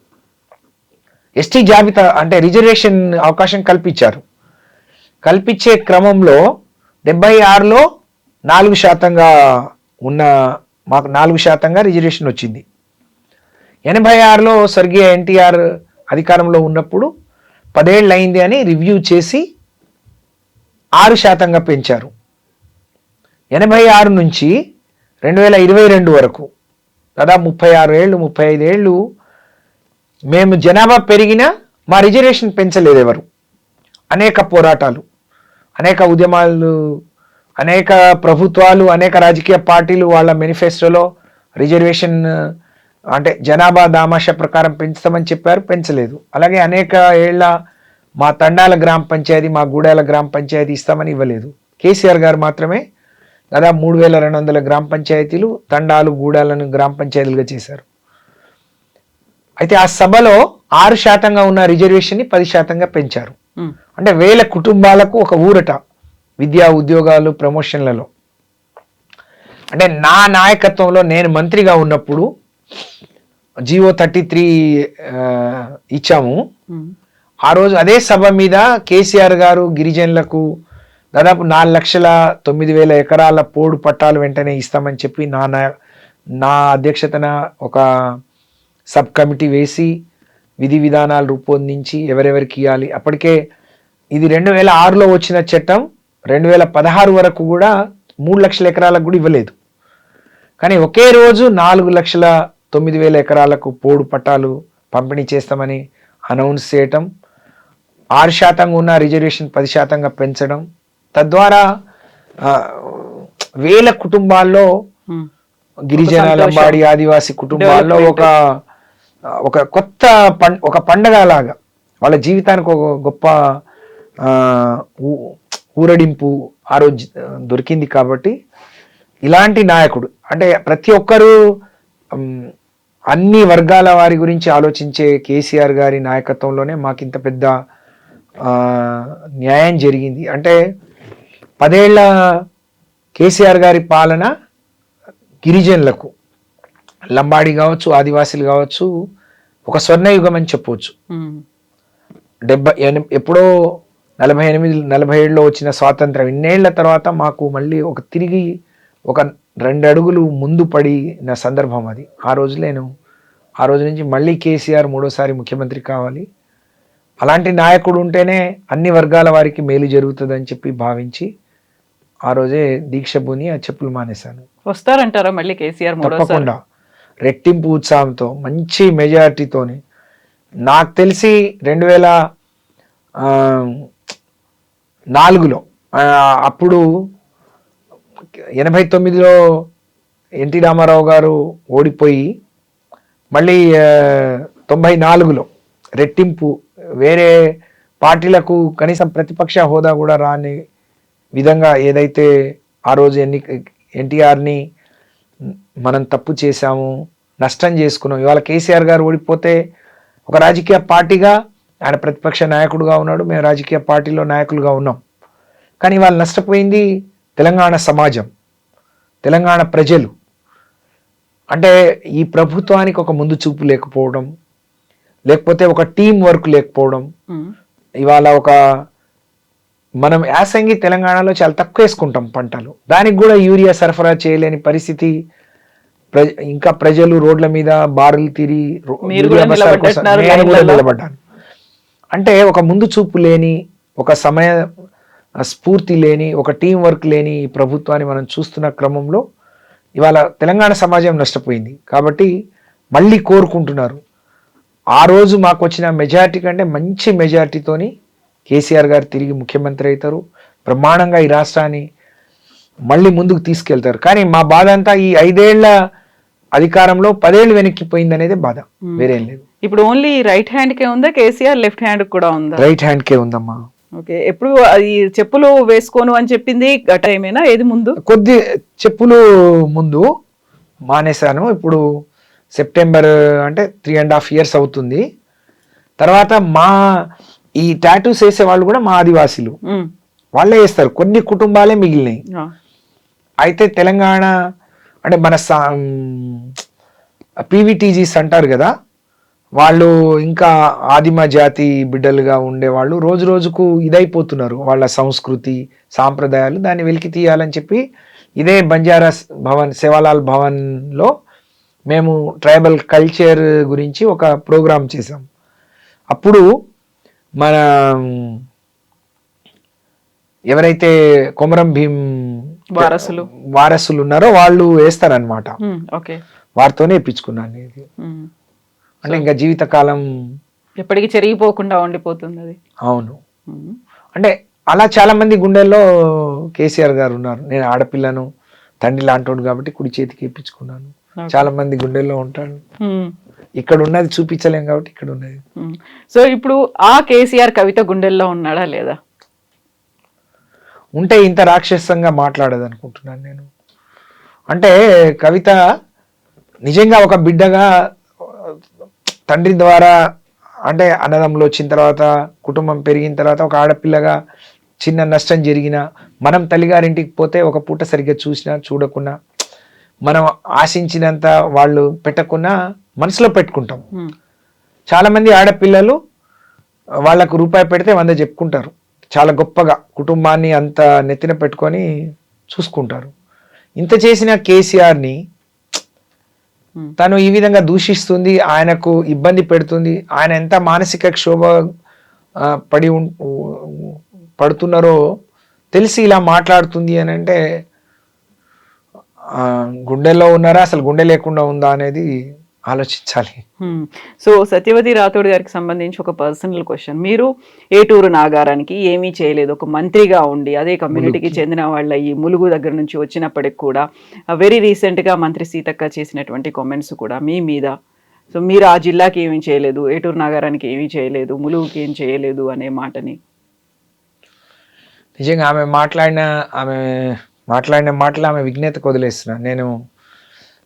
ఎస్టీ జాబితా అంటే రిజర్వేషన్ అవకాశం కల్పించారు. కల్పించే క్రమంలో 76లో 4% ఉన్న మాకు 4% రిజర్వేషన్ వచ్చింది. 86లో స్వర్గీయ ఎన్టీఆర్ అధికారంలో ఉన్నప్పుడు 10 ఏళ్ళు అయింది అని రివ్యూ చేసి 6% పెంచారు. 86 నుంచి 2022 వరకు దాదాపు 35 ఏళ్ళు మేము జనాభా పెరిగినా మా రిజర్వేషన్ పెంచలేదు ఎవరు. అనేక పోరాటాలు, అనేక ఉద్యమాలు, అనేక ప్రభుత్వాలు, అనేక రాజకీయ పార్టీలు వాళ్ళ మేనిఫెస్టోలో రిజర్వేషన్ అంటే జనాభా దామాషా ప్రకారం పెంచుతామని చెప్పారు, పెంచలేదు. అలాగే అనేక ఏళ్ల మా తండాల గ్రామ పంచాయతీ, మా గూడాల గ్రామ పంచాయతీ ఇస్తామని ఇవ్వలేదు. కేసీఆర్ గారు మాత్రమే దాదాపు 3,200 గ్రామ పంచాయతీలు, తండాలు, గూడాలను గ్రామ పంచాయతీలుగా చేశారు. అయితే ఆ సభలో 6% ఉన్న రిజర్వేషన్ని 10% పెంచారు. అంటే 1000 కుటుంబాలకు ఒక ఊరట విద్యా, ఉద్యోగాలు, ప్రమోషన్లలో. అంటే నా నాయకత్వంలో నేను మంత్రిగా ఉన్నప్పుడు GO 33 ఇచ్చాము. ఆ రోజు అదే సభ మీద కేసీఆర్ గారు గిరిజనులకు దాదాపు 4,09,000 ఎకరాల పోడు పట్టాలు వెంటనే ఇస్తామని చెప్పి నా అధ్యక్షతన ఒక సబ్ కమిటీ వేసి విధి విధానాలు రూపొందించి ఎవరెవరికి ఇవ్వాలి. అప్పటికే ఇది 2006లో వచ్చిన చట్టం 2016 వరకు కూడా 3 లక్షల ఎకరాలకు కూడా ఇవ్వలేదు. కానీ ఒకే రోజు 4,09,000 ఎకరాలకు పోడు పట్టాలు పంపిణీ చేస్తామని అనౌన్స్ చేయటం, 6% ఉన్న రిజర్వేషన్ 10% పెంచడం, తద్వారా 1000 కుటుంబాల్లో గిరిజన, లంబాడి, ఆదివాసి కుటుంబాల్లో ఒక కొత్త ఒక పండగ లాగా వాళ్ళ జీవితానికి ఒక గొప్ప ఊరడింపు ఆ రోజు దొరికింది. కాబట్టి ఇలాంటి నాయకుడు అంటే ప్రతి ఒక్కరూ అన్ని వర్గాల వారి గురించి ఆలోచించే కేసీఆర్ గారి నాయకత్వంలోనే మాకు ఇంత పెద్ద న్యాయం జరిగింది. అంటే 10 ఏళ్ల కేసీఆర్ గారి పాలన గిరిజనులకు, లంబాడి కావచ్చు, ఆదివాసీలు కావచ్చు, ఒక స్వర్ణయుగం అని చెప్పవచ్చు. ఎప్పుడో 48-47లో వచ్చిన స్వాతంత్రం ఇన్నేళ్ల తర్వాత మాకు మళ్ళీ తిరిగి ఒక 2 అడుగులు ముందు పడిన సందర్భం అది. ఆ రోజు నుంచి మళ్ళీ కేసీఆర్ 3వ సారి ముఖ్యమంత్రి కావాలి, అలాంటి నాయకుడు ఉంటేనే అన్ని వర్గాల వారికి మేలు జరుగుతుందని చెప్పి భావించి ఆ రోజే దీక్ష పూని ఆ చెప్పులు మానేశాను. వస్తారంటారా మళ్ళీ కేసీఆర్ తప్పకుండా రెట్టింపు ఉత్సాహంతో మంచి మెజారిటీతోని. నాకు తెలిసి 2004లో అప్పుడు 89లో ఎన్టీ రామారావు గారు ఓడిపోయి మళ్ళీ 94లో రెట్టింపు, వేరే పార్టీలకు కనీసం ప్రతిపక్ష హోదా కూడా రాని విధంగా ఏదైతే ఆ రోజు ఎన్టీఆర్ని మనం తప్పు చేశాము, నష్టం చేసుకున్నాం. ఇవాళ కేసీఆర్ గారు ఓడిపోతే ఒక రాజకీయ పార్టీగా ఆయన ప్రతిపక్ష నాయకుడుగా ఉన్నాడు, మేము రాజకీయ పార్టీలో నాయకులుగా ఉన్నాం. కానీ వాళ్ళు నష్టపోయింది తెలంగాణ సమాజం, తెలంగాణ ప్రజలు. అంటే ఈ ప్రభుత్వానికి ఒక ముందు చూపు లేకపోవడం, లేకపోతే ఒక టీం వర్క్ లేకపోవడం. ఇవాళ మనం యాసంగి తెలంగాణలో చాలా తక్కువ వేసుకుంటాం పంటలు, దానికి కూడా యూరియా సరఫరా చేయలేని పరిస్థితి. ఇంకా ప్రజలు రోడ్ల మీద బారులు తిరిగి నేను కూడా నిలబడ్డాను. అంటే ఒక ముందు చూపు లేని, ఒక సమయ స్ఫూర్తి లేని, ఒక టీం వర్క్ లేని ఈ ప్రభుత్వాన్ని మనం చూస్తున్న క్రమంలో ఇవాళ తెలంగాణ సమాజం నష్టపోయింది. కాబట్టి మళ్ళీ కోరుకుంటున్నారు. ఆ రోజు మాకు వచ్చిన మెజారిటీ కంటే మంచి మెజారిటీతోని కేసీఆర్ గారు తిరిగి ముఖ్యమంత్రి అవుతారు, బ్రహ్మాండంగా ఈ రాష్ట్రాన్ని మళ్ళీ ముందుకు తీసుకెళ్తారు. కానీ మా బాధ అంతా ఈ 5 ఏళ్ల అధికారంలో 10 ఏళ్ళు వెనక్కిపోయింది అనేది బాధ, వేరేం లేదు. ఇప్పుడు ఓన్లీ రైట్ హ్యాండ్ కే ఉందా కేసీఆర్, లెఫ్ట్ హ్యాండ్ కూడా ఉందా? రైట్ హ్యాండ్ కే ఉందమ్మా. ఓకే. ఎప్పుడు ఈ చెప్పులు వేసుకోను అని చెప్పింది గట ఏమైనా, ఏది ముందు? కొద్ది చెప్పులు ముందు మానేశాను. ఇప్పుడు సెప్టెంబర్ అంటే 3.5 years అవుతుంది. తర్వాత ఈ టాటూస్ వేసే వాళ్ళు కూడా మా ఆదివాసీలు వాళ్ళే వేస్తారు, కొన్ని కుటుంబాలే మిగిలినాయి. అయితే తెలంగాణ అంటే మన పీవీటీజీస్ అంటారు కదా, వాళ్ళు ఇంకా ఆదిమ జాతి బిడ్డలుగా ఉండేవాళ్ళు రోజు రోజుకు ఇదైపోతున్నారు. వాళ్ళ సంస్కృతి సాంప్రదాయాలు దాన్ని వెలికి తీయాలని చెప్పి ఇదే బంజారాస్ భవన్, సేవాలాల్ భవన్లో మేము ట్రైబల్ కల్చర్ గురించి ఒక ప్రోగ్రాం చేసాం. అప్పుడు మన ఎవరైతే కొమరం భీం వారసులు ఉన్నారో వాళ్ళు వేస్తారనమాట. వారితోనే ఇప్పించుకున్నాను ఇది. అంటే ఇంకా జీవితకాలం ఎప్పటికీ చెరిగిపోకుండా ఉండిపోతుంది అది. అవును. అంటే అలా చాలా మంది గుండెల్లో కేసీఆర్ గారు ఉన్నారు. నేను ఆడపిల్లను, తండ్రి లాంటోడు కాబట్టి కుడి చేతికి ఇప్పించుకున్నాను. చాలా మంది గుండెల్లో ఉంటాడు. ఇక్కడ ఉన్నది చూపించలేం కాబట్టి ఇక్కడ ఉన్నది. సో ఇప్పుడు ఆ కేసీఆర్ కవిత గుండెల్లో ఉన్నాడా లేదా? ఉంటే ఇంత రాక్షసంగా మాట్లాడదు అనుకుంటున్నాను నేను. అంటే కవిత నిజంగా ఒక బిడ్డగా తండ్రి ద్వారా, అంటే అన్నదమ్ములు వచ్చిన తర్వాత, కుటుంబం పెరిగిన తర్వాత ఒక ఆడపిల్లగా చిన్న నష్టం జరిగినా, మనం తల్లిగారింటికి పోతే ఒక పూట సరిగ్గా చూసినా చూడకున్నా, మనం ఆశించినంత వాళ్ళు పెట్టకున్నా మనసులో పెట్టుకుంటాం. చాలా మంది ఆడపిల్లలు వాళ్ళకు రూపాయి పెడితే 100 చెప్పుకుంటారు. చాలా గొప్పగా కుటుంబాన్ని అంత నెత్తిన పెట్టుకొని చూసుకుంటారు. ఇంత చేసిన కేసీఆర్ని తను ఈ విధంగా దూషిస్తుంది, ఆయనకు ఇబ్బంది పెడుతుంది. ఆయన ఎంత మానసిక క్షోభ పడుతున్నారో తెలిసి ఇలా మాట్లాడుతుంది అని అంటే గుండెల్లో ఉన్నారా, అసలు గుండె లేకుండా ఉందా అనేది ఆలోచించాలి. సో సత్యవతి రాథోడ్ గారికి సంబంధించి ఒక పర్సనల్ క్వశ్చన్. మీరు ఏటూరు నాగారానికి ఏమీ చేయలేదు, ఒక మంత్రిగా ఉండి అదే కమ్యూనిటీకి చెందిన వాళ్ళ ఈ ములుగు దగ్గర నుంచి వచ్చినప్పటికి కూడా వెరీ రీసెంట్గా మంత్రి సీతక్క చేసినటువంటి కామెంట్స్ కూడా మీ మీద, సో మీరు ఆ జిల్లాకి ఏమీ చేయలేదు, ఏటూరు నాగారానికి ఏమీ చేయలేదు, ములుగుకి ఏం చేయలేదు అనే మాటని నిజంగా ఆమె మాట్లాడిన మాటలు ఆమె విజ్ఞతకు వదిలేస్తున్నాను. నేను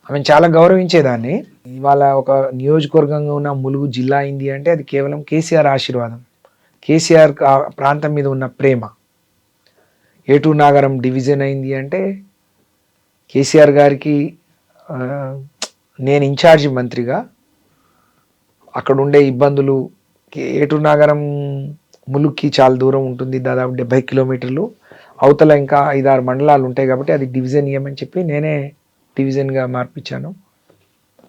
ఆమెను చాలా గౌరవించేదాన్ని. ఇవాళ ఒక నియోజకవర్గంగా ఉన్న ములుగు జిల్లా అయింది అంటే అది కేవలం కేసీఆర్ ఆశీర్వాదం, కేసీఆర్ ప్రాంతం మీద ఉన్న ప్రేమ. ఏటూరు నాగారం డివిజన్ అయింది అంటే కేసీఆర్ గారికి నేను ఇన్ఛార్జి మంత్రిగా అక్కడ ఉండే ఇబ్బందులు, ఏటూరు నాగరం ములుక్కి చాలా దూరం ఉంటుంది, దాదాపు 70 కిలోమీటర్లు. అవతల ఇంకా 5-6 మండలాలు ఉంటాయి కాబట్టి అది డివిజన్ ఇవ్వమని చెప్పి నేనే డివిజన్గా మార్పించాను.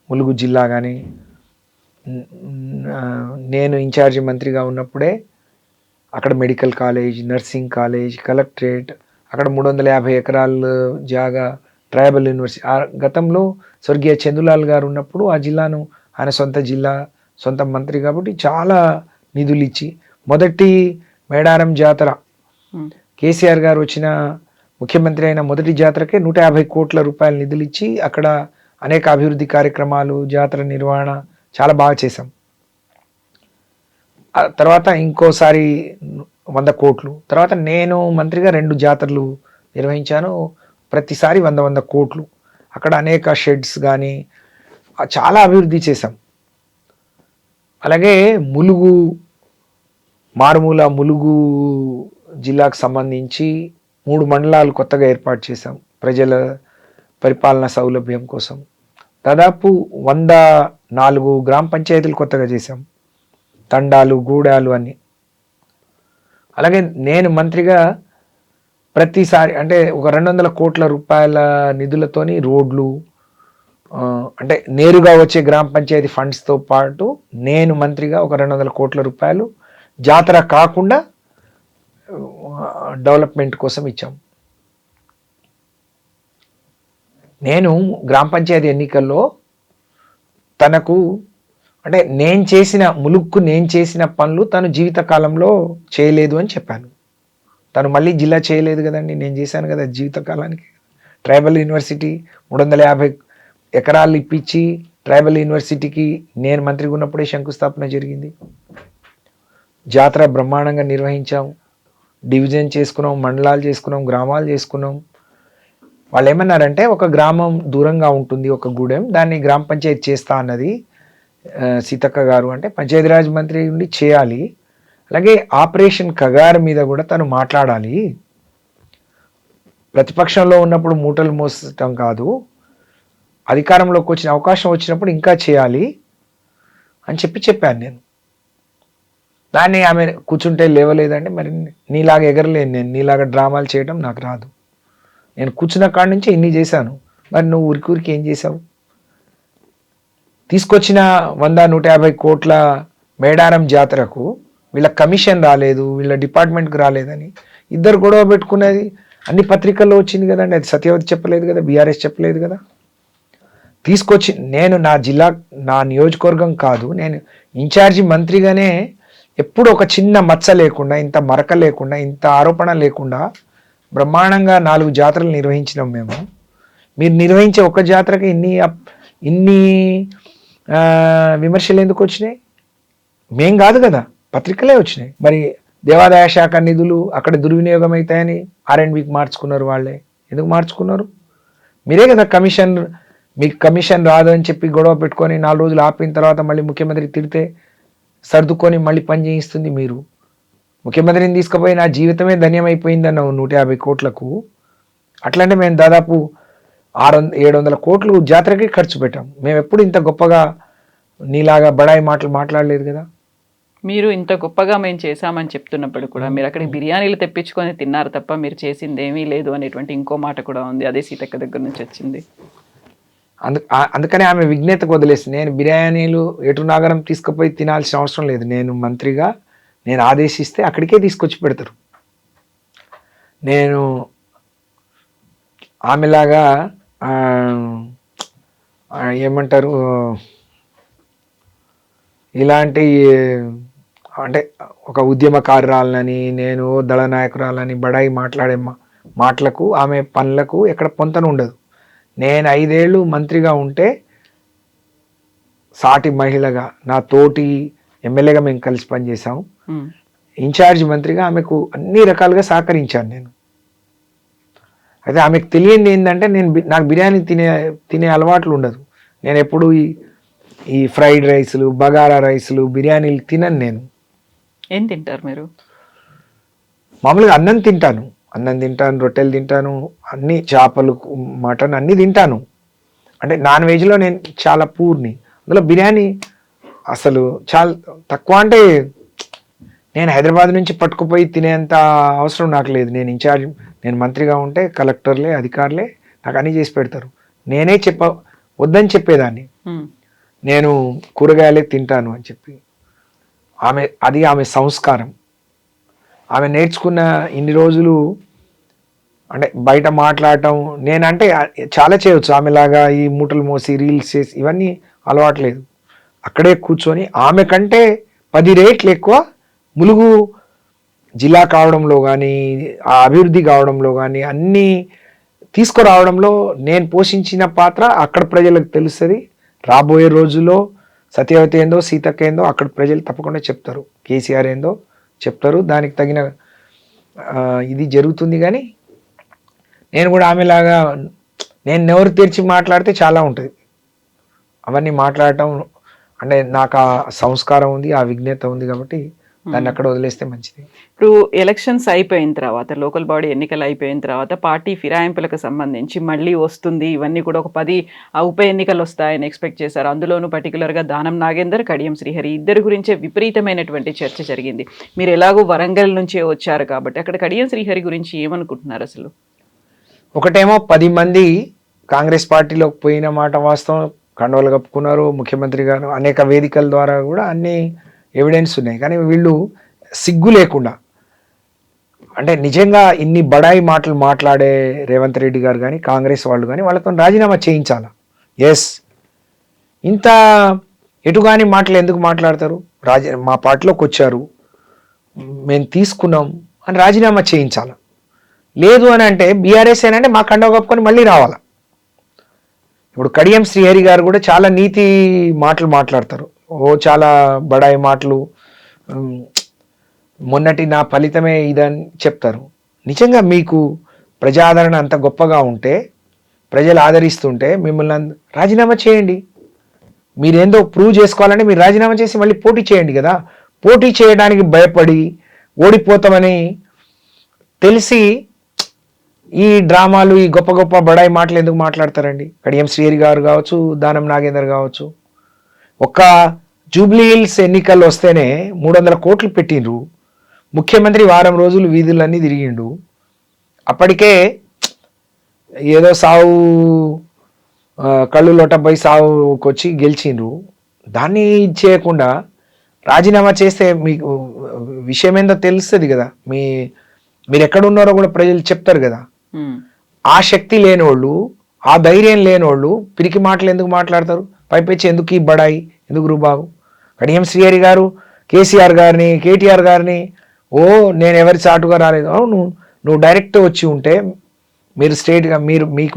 ములుగు జిల్లా కానీ నేను ఇన్ఛార్జి మంత్రిగా ఉన్నప్పుడే అక్కడ medical college, nursing college, collectorate, అక్కడ 350 ఎకరాల జాగా ట్రైబల్ యూనివర్సిటీ. ఆ గతంలో స్వర్గీయ చందులాల్ గారు ఉన్నప్పుడు ఆ జిల్లాను ఆయన సొంత జిల్లా, సొంత మంత్రి కాబట్టి చాలా నిధులు ఇచ్చి, మొదటి మేడారం జాతర కేసీఆర్ గారు వచ్చిన ముఖ్యమంత్రి అయిన మొదటి జాతరకే 150 కోట్ల రూపాయల నిధులు ఇచ్చి అక్కడ అనేక అభివృద్ధి కార్యక్రమాలు, జాతర నిర్వహణ చాలా బాగా చేశాం. తర్వాత ఇంకోసారి 100 కోట్లు. తర్వాత నేను మంత్రిగా 2 జాతరలు నిర్వహించాను, ప్రతిసారి 100 కోట్లు. అక్కడ అనేక షెడ్స్ కానీ చాలా అభివృద్ధి చేశాం. అలాగే ములుగు, మారుమూల ములుగు జిల్లాకు సంబంధించి 3 మండలాలు కొత్తగా ఏర్పాటు చేశాం ప్రజల పరిపాలన సౌలభ్యం కోసం. దాదాపు 104 గ్రామ పంచాయతీలు కొత్తగా చేశాం, తండాలు, గూడాలు అన్ని. అలాగే నేను మంత్రిగా ప్రతిసారి అంటే ఒక 200 కోట్ల రూపాయల నిధులతోని రోడ్లు, అంటే నేరుగా వచ్చే గ్రామ పంచాయతీ ఫండ్స్తో పాటు నేను మంత్రిగా ఒక 200 కోట్ల రూపాయలు జాతర కాకుండా డెవలప్మెంట్ కోసం ఇచ్చాం. నేను గ్రామ పంచాయతీ ఎన్నికల్లో తనకు అంటే ములుక్కు నేను చేసిన పనులు తను జీవితకాలంలో చేయలేదు అని చెప్పాను. తను మళ్ళీ జిల్లా చేయలేదు కదండి, నేను చేశాను కదా జీవితకాలానికి. ట్రైబల్ యూనివర్సిటీ 350 ఎకరాలు ఇప్పించి ట్రైబల్ యూనివర్సిటీకి నేను మంత్రిగా ఉన్నప్పుడే శంకుస్థాపన జరిగింది. జాతర బ్రహ్మాండంగా నిర్వహించాం, డివిజన్ చేసుకున్నాం, మండలాలు చేసుకున్నాం, గ్రామాలు చేసుకున్నాం. వాళ్ళు ఏమన్నారంటే ఒక గ్రామం దూరంగా ఉంటుంది ఒక గూడెం, దాన్ని గ్రామ పంచాయతీ చేస్తా అన్నది సీతక్క గారు. అంటే పంచాయతీరాజ్ మంత్రి ఉండి చేయాలి, అలాగే ఆపరేషన్ కగారు మీద కూడా తను మాట్లాడాలి, ప్రతిపక్షంలో ఉన్నప్పుడు మూటలు మోసటం కాదు, అధికారంలోకి వచ్చిన అవకాశం వచ్చినప్పుడు ఇంకా చేయాలి అని చెప్పాను నేను. దాన్ని ఆమె కూర్చుంటే లేవలేదండి. మరి నీలాగా ఎగరలేను నేను, నీలాగా డ్రామాలు చేయడం నాకు రాదు. నేను కూర్చున్న కాడి నుంచి ఇన్ని చేశాను, మరి నువ్వు ఊరికి ఏం చేసావు? తీసుకొచ్చిన 100-150 కోట్ల మేడారం జాతరకు వీళ్ళ కమిషన్ రాలేదు, వీళ్ళ డిపార్ట్మెంట్కి రాలేదని ఇద్దరు గొడవ పెట్టుకునేది అన్ని పత్రికల్లో వచ్చింది కదండి. అది సత్యవతి చెప్పలేదు కదా, బీఆర్ఎస్ చెప్పలేదు కదా. తీసుకొచ్చి నేను నా జిల్లా, నా నియోజకవర్గం కాదు, నేను ఇన్ఛార్జి మంత్రిగానే ఎప్పుడు ఒక చిన్న మచ్చ లేకుండా, ఇంత మరక లేకుండా, ఇంత ఆరోపణ లేకుండా బ్రహ్మాండంగా 4 జాతరలు నిర్వహించినాం మేము. మీరు నిర్వహించే ఒక జాతరకి ఇన్ని విమర్శలు ఎందుకు వచ్చినాయి? మేం కాదు కదా, పత్రికలే వచ్చినాయి. మరి దేవాదాయ శాఖ నిధులు అక్కడ దుర్వినియోగం అవుతాయని R&Bకి మార్చుకున్నారు. వాళ్ళే ఎందుకు మార్చుకున్నారు? మీరే కదా మీకు కమిషన్ రాదు అని చెప్పి గొడవ పెట్టుకొని 4 రోజులు ఆపిన తర్వాత మళ్ళీ ముఖ్యమంత్రి తిడితే సర్దుకొని మళ్ళీ పని చేయిస్తుంది మీరు. ముఖ్యమంత్రిని తీసుకుపోయి నా జీవితమే ధన్యమైపోయిందన్నావు 150 కోట్లకు. అట్లంటే మేము దాదాపు 600-700 కోట్లు జాతరకి ఖర్చు పెట్టాం. మేము ఎప్పుడు ఇంత గొప్పగా నీలాగా బడాయి మాటలు మాట్లాడలేదు కదా. మీరు ఇంత గొప్పగా మేము చేశామని చెప్తున్నప్పుడు కూడా మీరు అక్కడికి బిర్యానీలు తెప్పించుకొని తిన్నారు తప్ప మీరు చేసింది ఏమీ లేదు అనేటువంటి ఇంకో మాట కూడా ఉంది, అదే సీతక్క దగ్గర నుంచి వచ్చింది. అందుకనే ఆమె విజ్ఞతకు వదిలేసి నేను బిర్యానీలు ఏటూరు నాగరం తీసుకుపోయి తినాల్సిన అవసరం లేదు. నేను మంత్రిగా నేను ఆదేశిస్తే అక్కడికే తీసుకొచ్చి పెడతారు. నేను ఆమెలాగా ఏమంటారు ఇలాంటి అంటే ఒక ఉద్యమకారురాలని, నేను దళ నాయకురాలని బడాయి మాట్లాడే మాటలకు, ఆమె పనులకు ఎక్కడ పొంతన ఉండదు. నేను 5 ఏళ్ళు మంత్రిగా ఉంటే సాటి మహిళగా, నా తోటి ఎమ్మెల్యేగా మేము కలిసి పనిచేసాము. ఇన్ఛార్జ్ మంత్రిగా ఆమెకు అన్ని రకాలుగా సహకరించాను నేను. అయితే ఆమెకు తెలియంది ఏంటంటే నాకు బిర్యానీ తినే అలవాట్లు ఉండదు. నేను ఎప్పుడు ఈ ఫ్రైడ్ రైస్లు, బగారా రైస్లు, బిర్యానీలు తినను. నేను ఏం తింటారు మీరు? మామూలుగా అన్నం తింటాను, రొట్టెలు తింటాను, అన్ని చేపలు, మటన్ అన్నీ తింటాను. అంటే నాన్ వెజ్లో నేను చాలా పూర్ని. అందులో బిర్యానీ అసలు చాలా తక్కువ. అంటే నేను హైదరాబాద్ నుంచి పట్టుకుపోయి తినేంత అవసరం నాకు లేదు. నేను ఇన్ఛార్జ్, నేను మంత్రిగా ఉంటే కలెక్టర్లే, అధికారులే నాకు అన్నీ చేసి పెడతారు. నేనే వద్దని చెప్పేదాన్ని, నేను కూరగాయలే తింటాను అని చెప్పి. ఆమె సంస్కారం. ఆమె నేర్చుకున్న ఇన్ని రోజులు అంటే బయట మాట్లాడటం, నేనంటే చాలా చేయవచ్చు ఆమెలాగా ఈ మూటలు మోసి రీల్స్ చేసి ఇవన్నీ అలవాట్లేదు. అక్కడే కూర్చొని ఆమె కంటే 10 రెట్లు ఎక్కువ ములుగు జిల్లా కావడంలో కానీ, ఆ అభివృద్ధి కావడంలో కానీ, అన్నీ తీసుకురావడంలో నేను పోషించిన పాత్ర అక్కడ ప్రజలకు తెలుస్తుంది. రాబోయే రోజుల్లో సత్యవతి ఏందో, సీతక్క ఏందో అక్కడ ప్రజలు తప్పకుండా చెప్తారు, కేసీఆర్ ఏందో చెప్తారు. దానికి తగిన ఇది జరుగుతుంది. కానీ నేను కూడా ఆమెలాగా నేను నోరు తెరిచి మాట్లాడితే చాలా ఉంటుంది. అవన్నీ మాట్లాడటం అంటే నాకు ఆ సంస్కారం ఉంది, ఆ విజ్ఞత ఉంది కాబట్టి దాన్ని అక్కడ వదిలేస్తే మంచిది. ఇప్పుడు ఎలక్షన్స్ అయిపోయిన తర్వాత, లోకల్ బాడీ ఎన్నికలు అయిపోయిన తర్వాత పార్టీ ఫిరాయింపులకు సంబంధించి మళ్ళీ వస్తుంది, ఇవన్నీ కూడా ఒక 10 ఉప ఎన్నికలు వస్తాయని ఎక్స్పెక్ట్ చేశారు. అందులోనూ పర్టికులర్గా దానం నాగేందర్, కడియం శ్రీహరి ఇద్దరు గురించే విపరీతమైనటువంటి చర్చ జరిగింది. మీరు ఎలాగో వరంగల్ నుంచే వచ్చారు కాబట్టి అక్కడ కడియం శ్రీహరి గురించి ఏమనుకుంటున్నారు అసలు? ఒకటేమో 10 మంది కాంగ్రెస్ పార్టీలోకి పోయిన మాట వాస్తవం, కండవలు కప్పుకున్నారు. ముఖ్యమంత్రి గారు అనేక వేదికల ద్వారా కూడా అన్ని ఎవిడెన్స్ ఉన్నాయి. కానీ వీళ్ళు సిగ్గు లేకుండా, అంటే నిజంగా ఇన్ని బడాయి మాటలు మాట్లాడే రేవంత్ రెడ్డి గారు కానీ, కాంగ్రెస్ వాళ్ళు కానీ వాళ్ళతో రాజీనామా చేయించాలా? ఎస్, ఇంత ఎటుగాని మాటలు ఎందుకు మాట్లాడతారు? మా పార్టీలోకి వచ్చారు, మేము తీసుకున్నాం అని రాజీనామా చేయించాలి. లేదు అని అంటే బీఆర్ఎస్ ఏనంటే మా కండవ కప్పుకొని మళ్ళీ రావాలా? ఇప్పుడు కడియం శ్రీహరి గారు కూడా చాలా నీతి మాటలు మాట్లాడతారు. చాలా బడాయి మాటలు, మొన్నటి నా ఫలితమే ఇదని చెప్తారు. నిజంగా మీకు ప్రజాదరణ అంత గొప్పగా ఉంటే, ప్రజలు ఆదరిస్తుంటే మిమ్మల్ని రాజీనామా చేయండి. మీరేందో ప్రూవ్ చేసుకోవాలంటే మీరు రాజీనామా చేసి మళ్ళీ పోటీ చేయండి కదా. పోటీ చేయడానికి భయపడి ఓడిపోతామని తెలిసి ఈ డ్రామాలు, ఈ గొప్ప గొప్ప బడాయి మాటలు ఎందుకు మాట్లాడతారండి? కడియం శ్రీహరి గారు కావచ్చు, దానం నాగేందర్ కావచ్చు. ఒక్క జూబ్లీ హిల్స్ ఎన్నికలు వస్తేనే 300 కోట్లు పెట్టిండ్రు. ముఖ్యమంత్రి వారం రోజులు వీధులన్నీ తిరిగిండు. అప్పటికే ఏదో సావు కళ్ళు లోటపోయి సావుకొచ్చి గెలిచిండ్రు. దాన్ని చేయకుండా రాజీనామా చేస్తే మీకు విషయం ఏందో తెలుస్తుంది కదా. మీరు ఎక్కడున్నారో కూడా ప్రజలు చెప్తారు కదా. ఆ శక్తి లేనోళ్ళు, ఆ ధైర్యం లేనోళ్ళు పిరికి మాటలు ఎందుకు మాట్లాడతారు? పైపెచ్చి ఎందుకు ఈ బడాయి, ఎందుకు రూబాబు? కడియం శ్రీహరి గారు కేసీఆర్ గారిని, కేటీఆర్ గారిని నేను ఎవరి చాటుగా రాలేదు. నువ్వు డైరెక్ట్ వచ్చి ఉంటే, మీరు స్ట్రేట్గా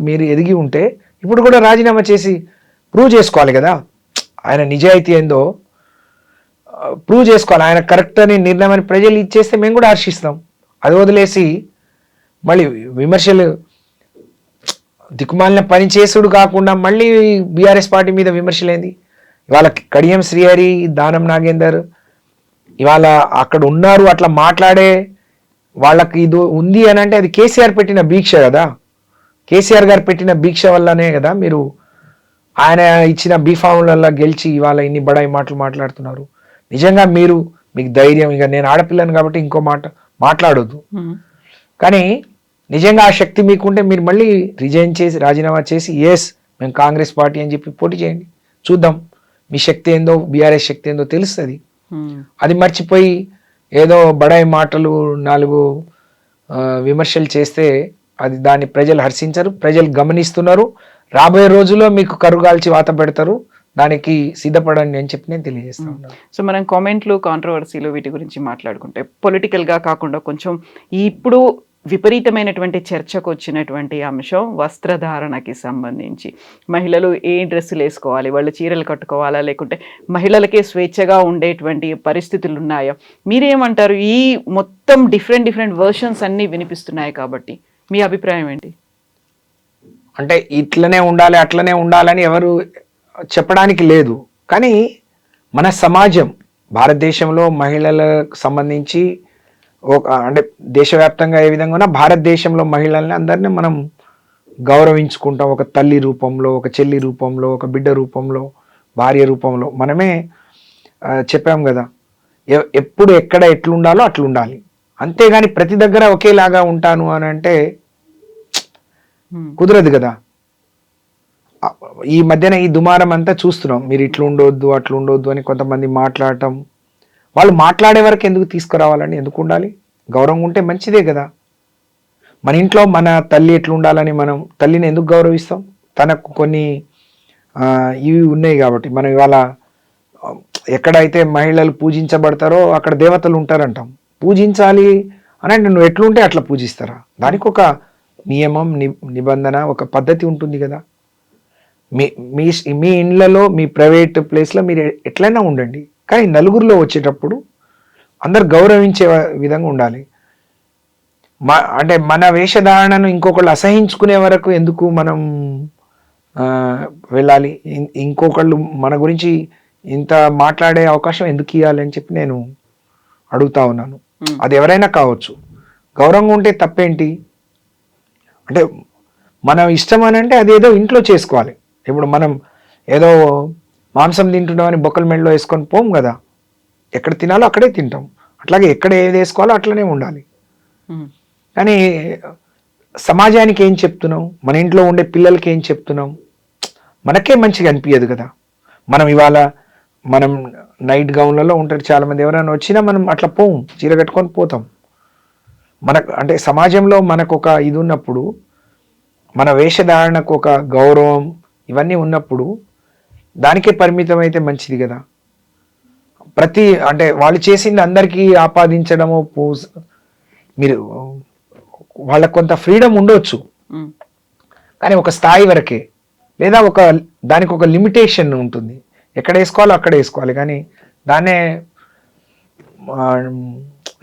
మీరు ఎదిగి ఉంటే ఇప్పుడు కూడా రాజీనామా చేసి ప్రూవ్ చేసుకోవాలి కదా. ఆయన నిజాయితీ ఏందో ప్రూవ్ చేసుకోవాలి. ఆయన కరెక్ట్ అని నిర్ణయం అని ప్రజలు ఇచ్చేస్తే మేము కూడా హర్షిస్తాం. అది వదిలేసి మళ్ళీ విమర్శలు, దిక్కుమాలిన పని చేసుడు కాకుండా మళ్ళీ బీఆర్ఎస్ పార్టీ మీద విమర్శలేంది? ఇవాళ కడియం శ్రీహరి, దానం నాగేందర్ ఇవాళ అక్కడ ఉన్నారు. అట్లా మాట్లాడే వాళ్ళకి ఇది ఉంది అని అంటే అది కేసీఆర్ పెట్టిన భిక్ష కదా. కేసీఆర్ గారు పెట్టిన భిక్ష వల్లనే కదా మీరు ఆయన ఇచ్చిన బీఫామ్లలో గెలిచి ఇవాళ ఇన్ని బడాయి మాటలు మాట్లాడుతున్నారు. నిజంగా మీకు ధైర్యం, ఇక నేను ఆడపిల్లను కాబట్టి ఇంకో మాట మాట్లాడొద్దు, కానీ నిజంగా ఆ శక్తి మీకుంటే మీరు మళ్ళీ రిజైన్ చేసి రాజీనామా చేసి ఎస్ మేము కాంగ్రెస్ పార్టీ అని చెప్పి పోటీ చేయండి. చూద్దాం మీ శక్తి ఏందో, బీఆర్ఎస్ శక్తి ఏందో తెలుస్తుంది. అది మర్చిపోయి ఏదో బడాయి మాటలు 4 విమర్శలు చేస్తే దాన్ని ప్రజలు హర్షించరు. ప్రజలు గమనిస్తున్నారు. రాబోయే రోజుల్లో మీకు కరుగాల్చి వాత పెడతారు. దానికి సిద్ధపడండి అని చెప్పి నేను తెలియజేస్తా ఉన్నాను. సో మనం కామెంట్లు, కాంట్రవర్సీలు వీటి గురించి మాట్లాడుకుంటే పొలిటికల్గా కాకుండా కొంచెం ఇప్పుడు విపరీతమైనటువంటి చర్చకు వచ్చినటువంటి అంశం వస్త్రధారణకి సంబంధించి. మహిళలు ఏ డ్రెస్సులు వేసుకోవాలి, వాళ్ళు చీరలు కట్టుకోవాలా, లేకుంటే మహిళలకే స్వేచ్ఛగా ఉండేటువంటి పరిస్థితులు ఉన్నాయా? మీరేమంటారు? ఈ మొత్తం డిఫరెంట్ వర్షన్స్ అన్నీ వినిపిస్తున్నాయి కాబట్టి మీ అభిప్రాయం ఏంటి? అంటే ఇట్లనే ఉండాలి, అట్లనే ఉండాలని ఎవరు చెప్పడానికి లేదు. కానీ మన సమాజం భారతదేశంలో మహిళలకు సంబంధించి అంటే దేశవ్యాప్తంగా ఏ విధంగా ఉన్నా భారతదేశంలో మహిళల్ని అందరినీ మనం గౌరవించుకుంటాం. ఒక తల్లి రూపంలో, ఒక చెల్లి రూపంలో, ఒక బిడ్డ రూపంలో, భార్య రూపంలో మనమే చెప్పాం కదా, ఎప్పుడు ఎక్కడ ఎట్లుండాలో అట్లుండాలి, అంతేగాని ప్రతి దగ్గర ఒకేలాగా ఉంటాను అని అంటే కుదరదు కదా. ఈ మధ్యన ఈ దుమారం అంతా చూస్తున్నాం, మీరు ఇట్లా ఉండొద్దు అట్లా ఉండొద్దు అని కొంతమంది మాట్లాడటం. వాళ్ళు మాట్లాడే వరకు ఎందుకు తీసుకురావాలని, ఎందుకు ఉండాలి? గౌరవం ఉంటే మంచిదే కదా. మన ఇంట్లో మన తల్లి ఎట్లా ఉండాలని మనం తల్లిని ఎందుకు గౌరవిస్తాం? తనకు కొన్ని ఇవి ఉన్నాయి కాబట్టి. మనం ఇవాళ ఎక్కడైతే మహిళలు పూజించబడతారో అక్కడ దేవతలు ఉంటారంటాం. పూజించాలి అని అంటే నువ్వు ఎట్లుంటే అట్లా పూజిస్తారా? దానికి ఒక నియమం, నిబంధన, ఒక పద్ధతి ఉంటుంది కదా. మీ మీ మీ ఇళ్ళలో, మీ ప్రైవేట్ ప్లేస్లో మీరు ఎట్లయినా ఉండండి, కానీ నలుగురిలో వచ్చేటప్పుడు అందరు గౌరవించే విధంగా ఉండాలి. అంటే మన వేషధారణను ఇంకొకళ్ళు అసహించుకునే వరకు ఎందుకు మనం వెళ్ళాలి? ఇంకొకళ్ళు మన గురించి ఇంత మాట్లాడే అవకాశం ఎందుకు ఇవ్వాలి అని చెప్పి నేను అడుగుతా ఉన్నాను. అది ఎవరైనా కావచ్చు. గౌరవంగా ఉంటే తప్పేంటి? అంటే మనం ఇష్టం అని అంటే అది ఏదో ఇంట్లో చేసుకోవాలి. ఇప్పుడు మనం ఏదో మాంసం తింటున్నామని బొక్కల మెడలో వేసుకొని పోం కదా. ఎక్కడ తినాలో అక్కడే తింటాం. అట్లాగే ఎక్కడ ఏది వేసుకోవాలో అట్లనే ఉండాలి. కానీ సమాజానికి ఏం చెప్తున్నాం? మన ఇంట్లో ఉండే పిల్లలకి ఏం చెప్తున్నాం? మనకే మంచిగా అనిపించదు కదా. మనం ఇవాళ మనం నైట్ గౌన్లలో ఉంటారు చాలామంది, ఎవరైనా వచ్చినా మనం అట్లా పోం, చీర కట్టుకొని పోతాం. మనకు అంటే సమాజంలో మనకు ఒక ఇది ఉన్నప్పుడు, మన వేషధారణకు ఒక గౌరవం ఇవన్నీ ఉన్నప్పుడు దానికే పరిమితం అయితే మంచిది కదా. అంటే వాళ్ళు చేసింది అందరికీ ఆపాదించడము, మీరు వాళ్ళకు కొంత ఫ్రీడమ్ ఉండొచ్చు, కానీ ఒక స్థాయి వరకే, లేదా దానికి ఒక లిమిటేషన్ ఉంటుంది. ఎక్కడ వేసుకోవాలో అక్కడ వేసుకోవాలి, కానీ దాన్నే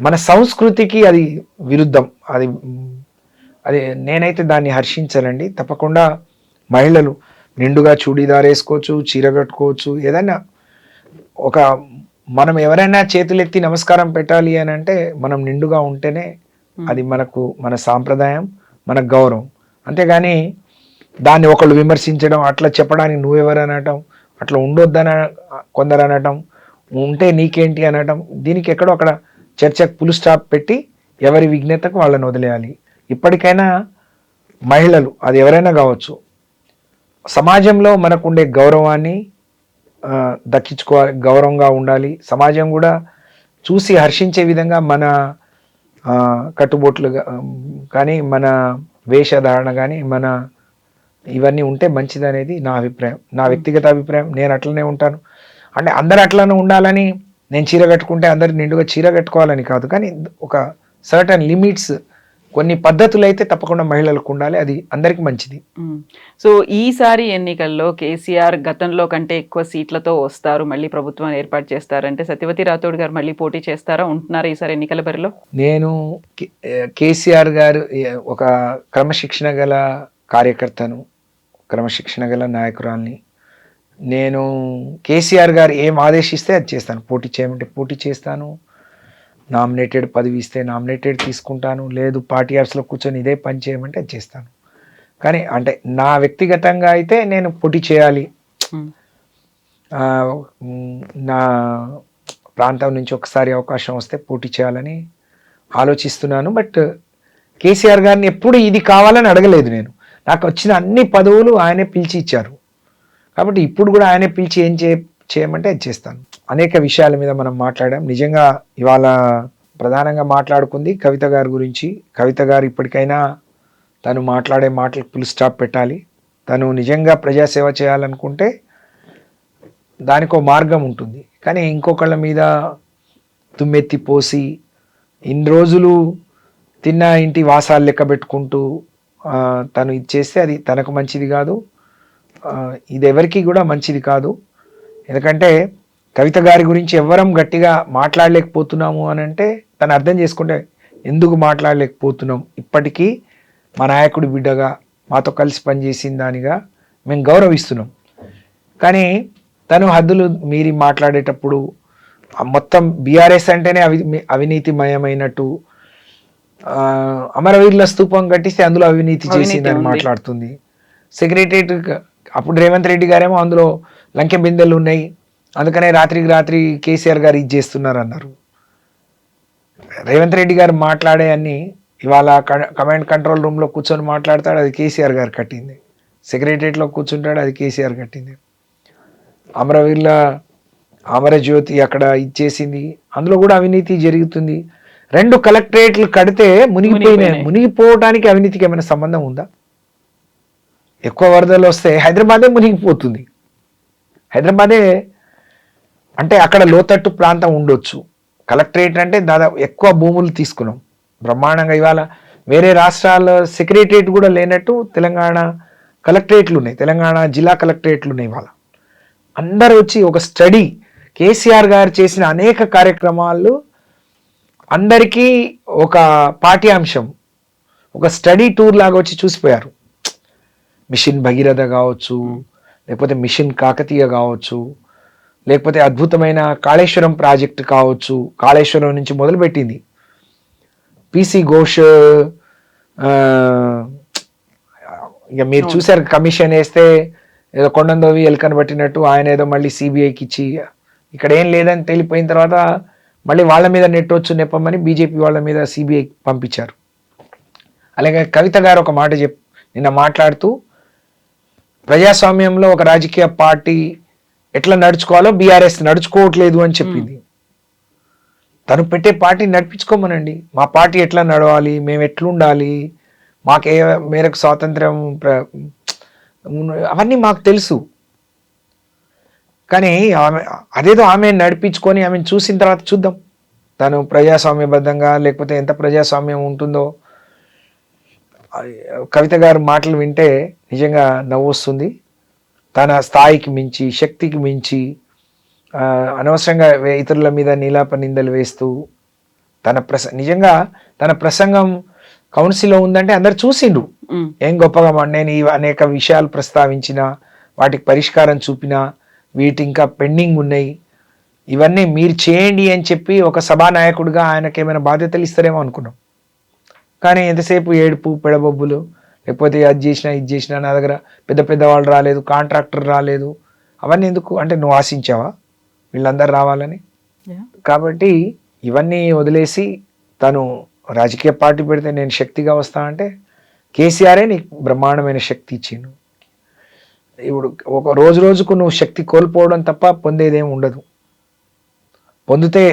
మన సంస్కృతికి అది విరుద్ధం. అది నేనైతే దాన్ని హర్షించానండి. తప్పకుండా మహిళలు నిండుగా చూడీదార్ వేసుకోవచ్చు, చీర కట్టుకోవచ్చు, ఏదైనా మనం ఎవరైనా చేతులెత్తి నమస్కారం పెట్టాలి అని అంటే మనం నిండుగా ఉంటేనే అది మన సాంప్రదాయం, మన గౌరవం. అంతేగాని దాన్ని ఒకళ్ళు విమర్శించడం, అట్లా చెప్పడానికి నువ్వెవరు అనటం, అట్లా ఉండొద్దని కొందరు అనటం, ఉంటే నీకేంటి అనటం, దీనికి ఎక్కడో అక్కడ చర్చకు ఫుల్ స్టాప్ పెట్టి ఎవరి విజ్ఞతకు వాళ్ళని వదిలేయాలి. ఇప్పటికైనా మహిళలు, అది ఎవరైనా కావచ్చు, సమాజంలో మనకుండే గౌరవాన్ని దక్కించుకోవాలి, గౌరవంగా ఉండాలి. సమాజం కూడా చూసి హర్షించే విధంగా మన కట్టుబొట్లు కానీ, మన వేషధారణ కానీ, మన ఇవన్నీ ఉంటే మంచిది అనేది నా అభిప్రాయం, నా వ్యక్తిగత అభిప్రాయం. నేను అట్లనే ఉంటాను. అంటే అందరు అట్లనే ఉండాలని, నేను చీర కట్టుకుంటే అందరు నిండుగా చీర కట్టుకోవాలని కాదు, కానీ ఒక సర్టన్ లిమిట్స్, కొన్ని పద్ధతులు అయితే తప్పకుండా మహిళలకు ఉండాలి. అది అందరికి మంచిది. సో ఈసారి ఎన్నికల్లో కేసీఆర్ గతంలో కంటే ఎక్కువ సీట్లతో వస్తారు, మళ్ళీ ప్రభుత్వాన్ని ఏర్పాటు చేస్తారంటే సత్యవతి రాథోడ్ గారు మళ్ళీ పోటీ చేస్తారా, ఉంటున్నారా ఈసారి ఎన్నికల బరిలో? నేను కేసీఆర్ గారు ఒక క్రమశిక్షణ గల కార్యకర్తను, క్రమశిక్షణ గల నాయకురాల్ని. నేను కేసీఆర్ గారు ఏం ఆదేశిస్తే అది చేస్తాను. పోటీ చేయమంటే పోటీ చేస్తాను, నామినేటెడ్ పదవి ఇస్తే నామినేటెడ్ తీసుకుంటాను, లేదు పార్టీ ఆఫీస్లో కూర్చొని ఇదే పని చేయమంటే అది చేస్తాను. కానీ అంటే నా వ్యక్తిగతంగా అయితే నేను పోటీ చేయాలి, నా ప్రాంతం నుంచి ఒకసారి అవకాశం వస్తే పోటీ చేయాలని ఆలోచిస్తున్నాను. బట్ కేసీఆర్ గారిని ఎప్పుడు ఇది కావాలని అడగలేదు నేను. నాకు వచ్చిన అన్ని పదవులు ఆయనే పిలిచి ఇచ్చారు, కాబట్టి ఇప్పుడు కూడా ఆయనే పిలిచి ఏం చేయమంటే అది చేస్తాను. అనేక విషయాల మీద మనం మాట్లాడాం. నిజంగా ఇవాళ ప్రధానంగా మాట్లాడుకుంది కవిత గారి గురించి. కవిత గారు ఇప్పటికైనా తను మాట్లాడే మాటలకు ఫుల్ స్టాప్ పెట్టాలి. తను నిజంగా ప్రజాసేవ చేయాలనుకుంటే దానికో మార్గం ఉంటుంది, కానీ ఇంకొకళ్ళ మీద తుమ్మెత్తి పోసి ఇన్ని రోజులు తిన్న ఇంటి వాసాలు లెక్క పెట్టుకుంటూ తను ఇది చేస్తే అది తనకు మంచిది కాదు, ఇది ఎవరికి కూడా మంచిది కాదు. ఎందుకంటే కవిత గారి గురించి ఎవ్వరం గట్టిగా మాట్లాడలేకపోతున్నాము అని అంటే తను అర్థం చేసుకుంటే ఎందుకు మాట్లాడలేకపోతున్నాం. ఇప్పటికీ మా నాయకుడి బిడ్డగా మాతో కలిసి పనిచేసిన దానిగా మేము గౌరవిస్తున్నాం. కానీ తను హద్దులు మీరి మాట్లాడేటప్పుడు మొత్తం బీఆర్ఎస్ అంటేనే అవినీతిమయమైనట్టు, అమరవీరుల స్తూపం కట్టిస్తే అందులో అవినీతి చేసిందని మాట్లాడుతుంది. సెక్రటరియట్ అప్పుడు రేవంత్ రెడ్డి గారేమో అందులో లంకె బిందెలు ఉన్నాయి, అందుకనే రాత్రికి రాత్రి కేసీఆర్ గారు ఇది చేస్తున్నారు అన్నారు. రేవంత్ రెడ్డి గారు మాట్లాడే అన్ని ఇవాళ కమాండ్ కంట్రోల్ రూమ్లో కూర్చొని మాట్లాడతాడు, అది కేసీఆర్ గారు కట్టింది. సెక్రటరియట్లో కూర్చుంటాడు, అది కేసీఆర్ కట్టింది. అమరవీరుల అమరజ్యోతి అక్కడ ఇచ్చేసింది, అందులో కూడా అవినీతి జరుగుతుంది. 2 కలెక్టరేట్లు కడితే మునిగిపోవడానికి అవినీతికి ఏమైనా సంబంధం ఉందా? ఎక్కువ వరదలు వస్తే హైదరాబాదే మునిగిపోతుంది. హైదరాబాదే అంటే అక్కడ లోతట్టు ప్రాంతం ఉండొచ్చు. కలెక్టరేట్ అంటే దాదాపు ఎక్కువ భూములు తీసుకున్నాం బ్రహ్మాండంగా. ఇవాళ వేరే రాష్ట్రాల సెక్రటరియట్ కూడా లేనట్టు తెలంగాణ కలెక్టరేట్లు ఉన్నాయి, తెలంగాణ జిల్లా కలెక్టరేట్లు ఉన్నాయి. ఇవాళ అందరూ వచ్చి ఒక స్టడీ, కేసీఆర్ గారు చేసిన అనేక కార్యక్రమాలు అందరికీ ఒక పాఠ్యాంశం, ఒక స్టడీ టూర్ లాగా వచ్చి చూసిపోయారు. మిషన్ భగీరథ కావచ్చు, లేకపోతే మిషన్ కాకతీయ కావచ్చు, లేకపోతే అద్భుతమైన కాళేశ్వరం ప్రాజెక్టు కావచ్చు. కాళేశ్వరం నుంచి మొదలుపెట్టింది పిసి ఘోష్. ఇక మీరు చూసారు, కమిషన్ వేస్తే ఏదో కొండందోవి ఎలుకను పట్టినట్టు ఆయన ఏదో మళ్ళీ సిబిఐకి ఇచ్చి ఇక్కడ ఏం లేదని తేలిపోయిన తర్వాత మళ్ళీ వాళ్ళ మీద నెట్టొచ్చు నెప్పమని బీజేపీ వాళ్ళ మీద సిబిఐ పంపించారు. అలాగే కవిత గారు ఒక మాట నిన్న మాట్లాడుతూ ప్రజాస్వామ్యంలో ఒక రాజకీయ పార్టీ ఎట్లా నడుచుకోవాలో బీఆర్ఎస్ నడుచుకోవట్లేదు అని చెప్పింది. తను పెట్టే పార్టీ నడిపించుకోమనండి, మా పార్టీ ఎట్లా నడవాలి, మేము ఎట్లుండాలి, మాకు ఏ మేరకు స్వాతంత్రం అవన్నీ మాకు తెలుసు. కానీ అదేదో ఆమె నడిపించుకొని ఆమెను చూసిన తర్వాత చూద్దాం తను ప్రజాస్వామ్యబద్ధంగా లేకపోతే ఎంత ప్రజాస్వామ్యం ఉంటుందో. కవిత గారు మాటలు వింటే నిజంగా నవ్వు వస్తుంది. తన స్థాయికి మించి, శక్తికి మించి అనవసరంగా ఇతరుల మీద నీలాప నిందలు వేస్తూ నిజంగా తన ప్రసంగం కౌన్సిల్లో ఉందంటే అందరు చూసిండ్రు ఏం గొప్పగా. నేను ఈ అనేక విషయాలు ప్రస్తావించిన, వాటికి పరిష్కారం చూపిన, వీటి ఇంకా పెండింగ్ ఉన్నాయి, ఇవన్నీ మీరు చేయండి అని చెప్పి ఒక సభానాయకుడిగా ఆయనకి ఏమైనా బాధ్యతలు ఇస్తారేమో అనుకున్నాం. కానీ ఎంతసేపు ఏడుపు పెడబొబ్బులు, లేకపోతే అది చేసినా ఇది చేసినా, నా దగ్గర పెద్ద పెద్ద వాళ్ళు రాలేదు, కాంట్రాక్టర్ రాలేదు, అవన్నీ ఎందుకు అంటే నువ్వు ఆశించావా వీళ్ళందరూ రావాలని? కాబట్టి ఇవన్నీ వదిలేసి తను రాజకీయ పార్టీ పెడితే నేను శక్తిగా వస్తా అంటే కేసీఆరే నీకు బ్రహ్మాండమైన శక్తి ఇచ్చిండు. ఇప్పుడు ఒక రోజు రోజుకు నువ్వు శక్తి కోల్పోవడం తప్ప పొందేదేం ఉండదు. పొందితే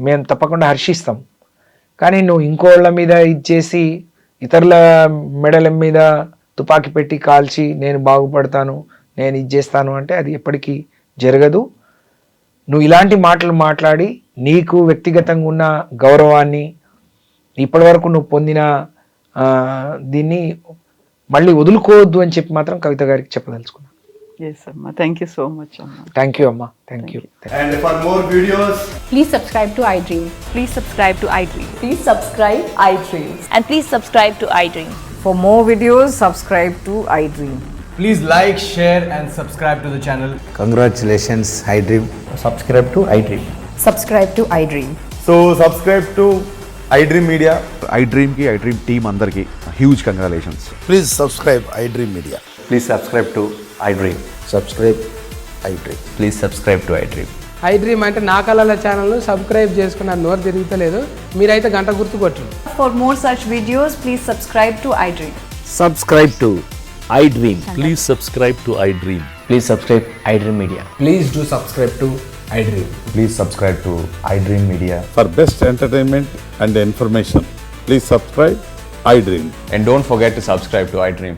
మేము తప్పకుండా హర్షిస్తాం. కానీ నువ్వు ఇంకోళ్ళ మీద ఇచ్చేసి ఇతరుల మెడల మీద తుపాకీ పెట్టి కాల్చి నేను బాగుపడతాను, నేను ఇది చేస్తాను అంటే అది ఎప్పటికీ జరగదు. నువ్వు ఇలాంటి మాటలు మాట్లాడి నీకు వ్యక్తిగతంగా ఉన్న గౌరవాన్ని, ఇప్పటి వరకు నువ్వు పొందిన దీన్ని మళ్ళీ వదులుకోవద్దు అని చెప్పి మాత్రం కవిత గారికి చెప్పదలుచుకున్నాను. Yes, Amma. Thank you so much, Amma. Thank you, Amma. Thank you. And for more videos, please subscribe to iDream. Please subscribe to iDream. Please subscribe iDream. And please subscribe to iDream. For more videos, subscribe to iDream. please like, share and subscribe to the channel. Congratulations, iDream. Subscribe to iDream. Subscribe to iDream. So subscribe to iDream Media. iDream ki iDream team andarki huge congratulations. Please subscribe iDream Media. Please subscribe to iDream. Subscribe iDream. Please subscribe to iDream. iDream అంటే నా కళల ఛానల్ను subscribe చేసుకున్న నోరు తిరుగుతలేదు, మీరైతే గంట గుర్తు కొట్టండి. For more such videos, please subscribe to iDream. Subscribe to iDream. Please subscribe to iDream. Please subscribe iDream Media. Please do subscribe to iDream. Please subscribe to iDream Media. For best entertainment and information, please subscribe iDream. And don't forget to subscribe to iDream.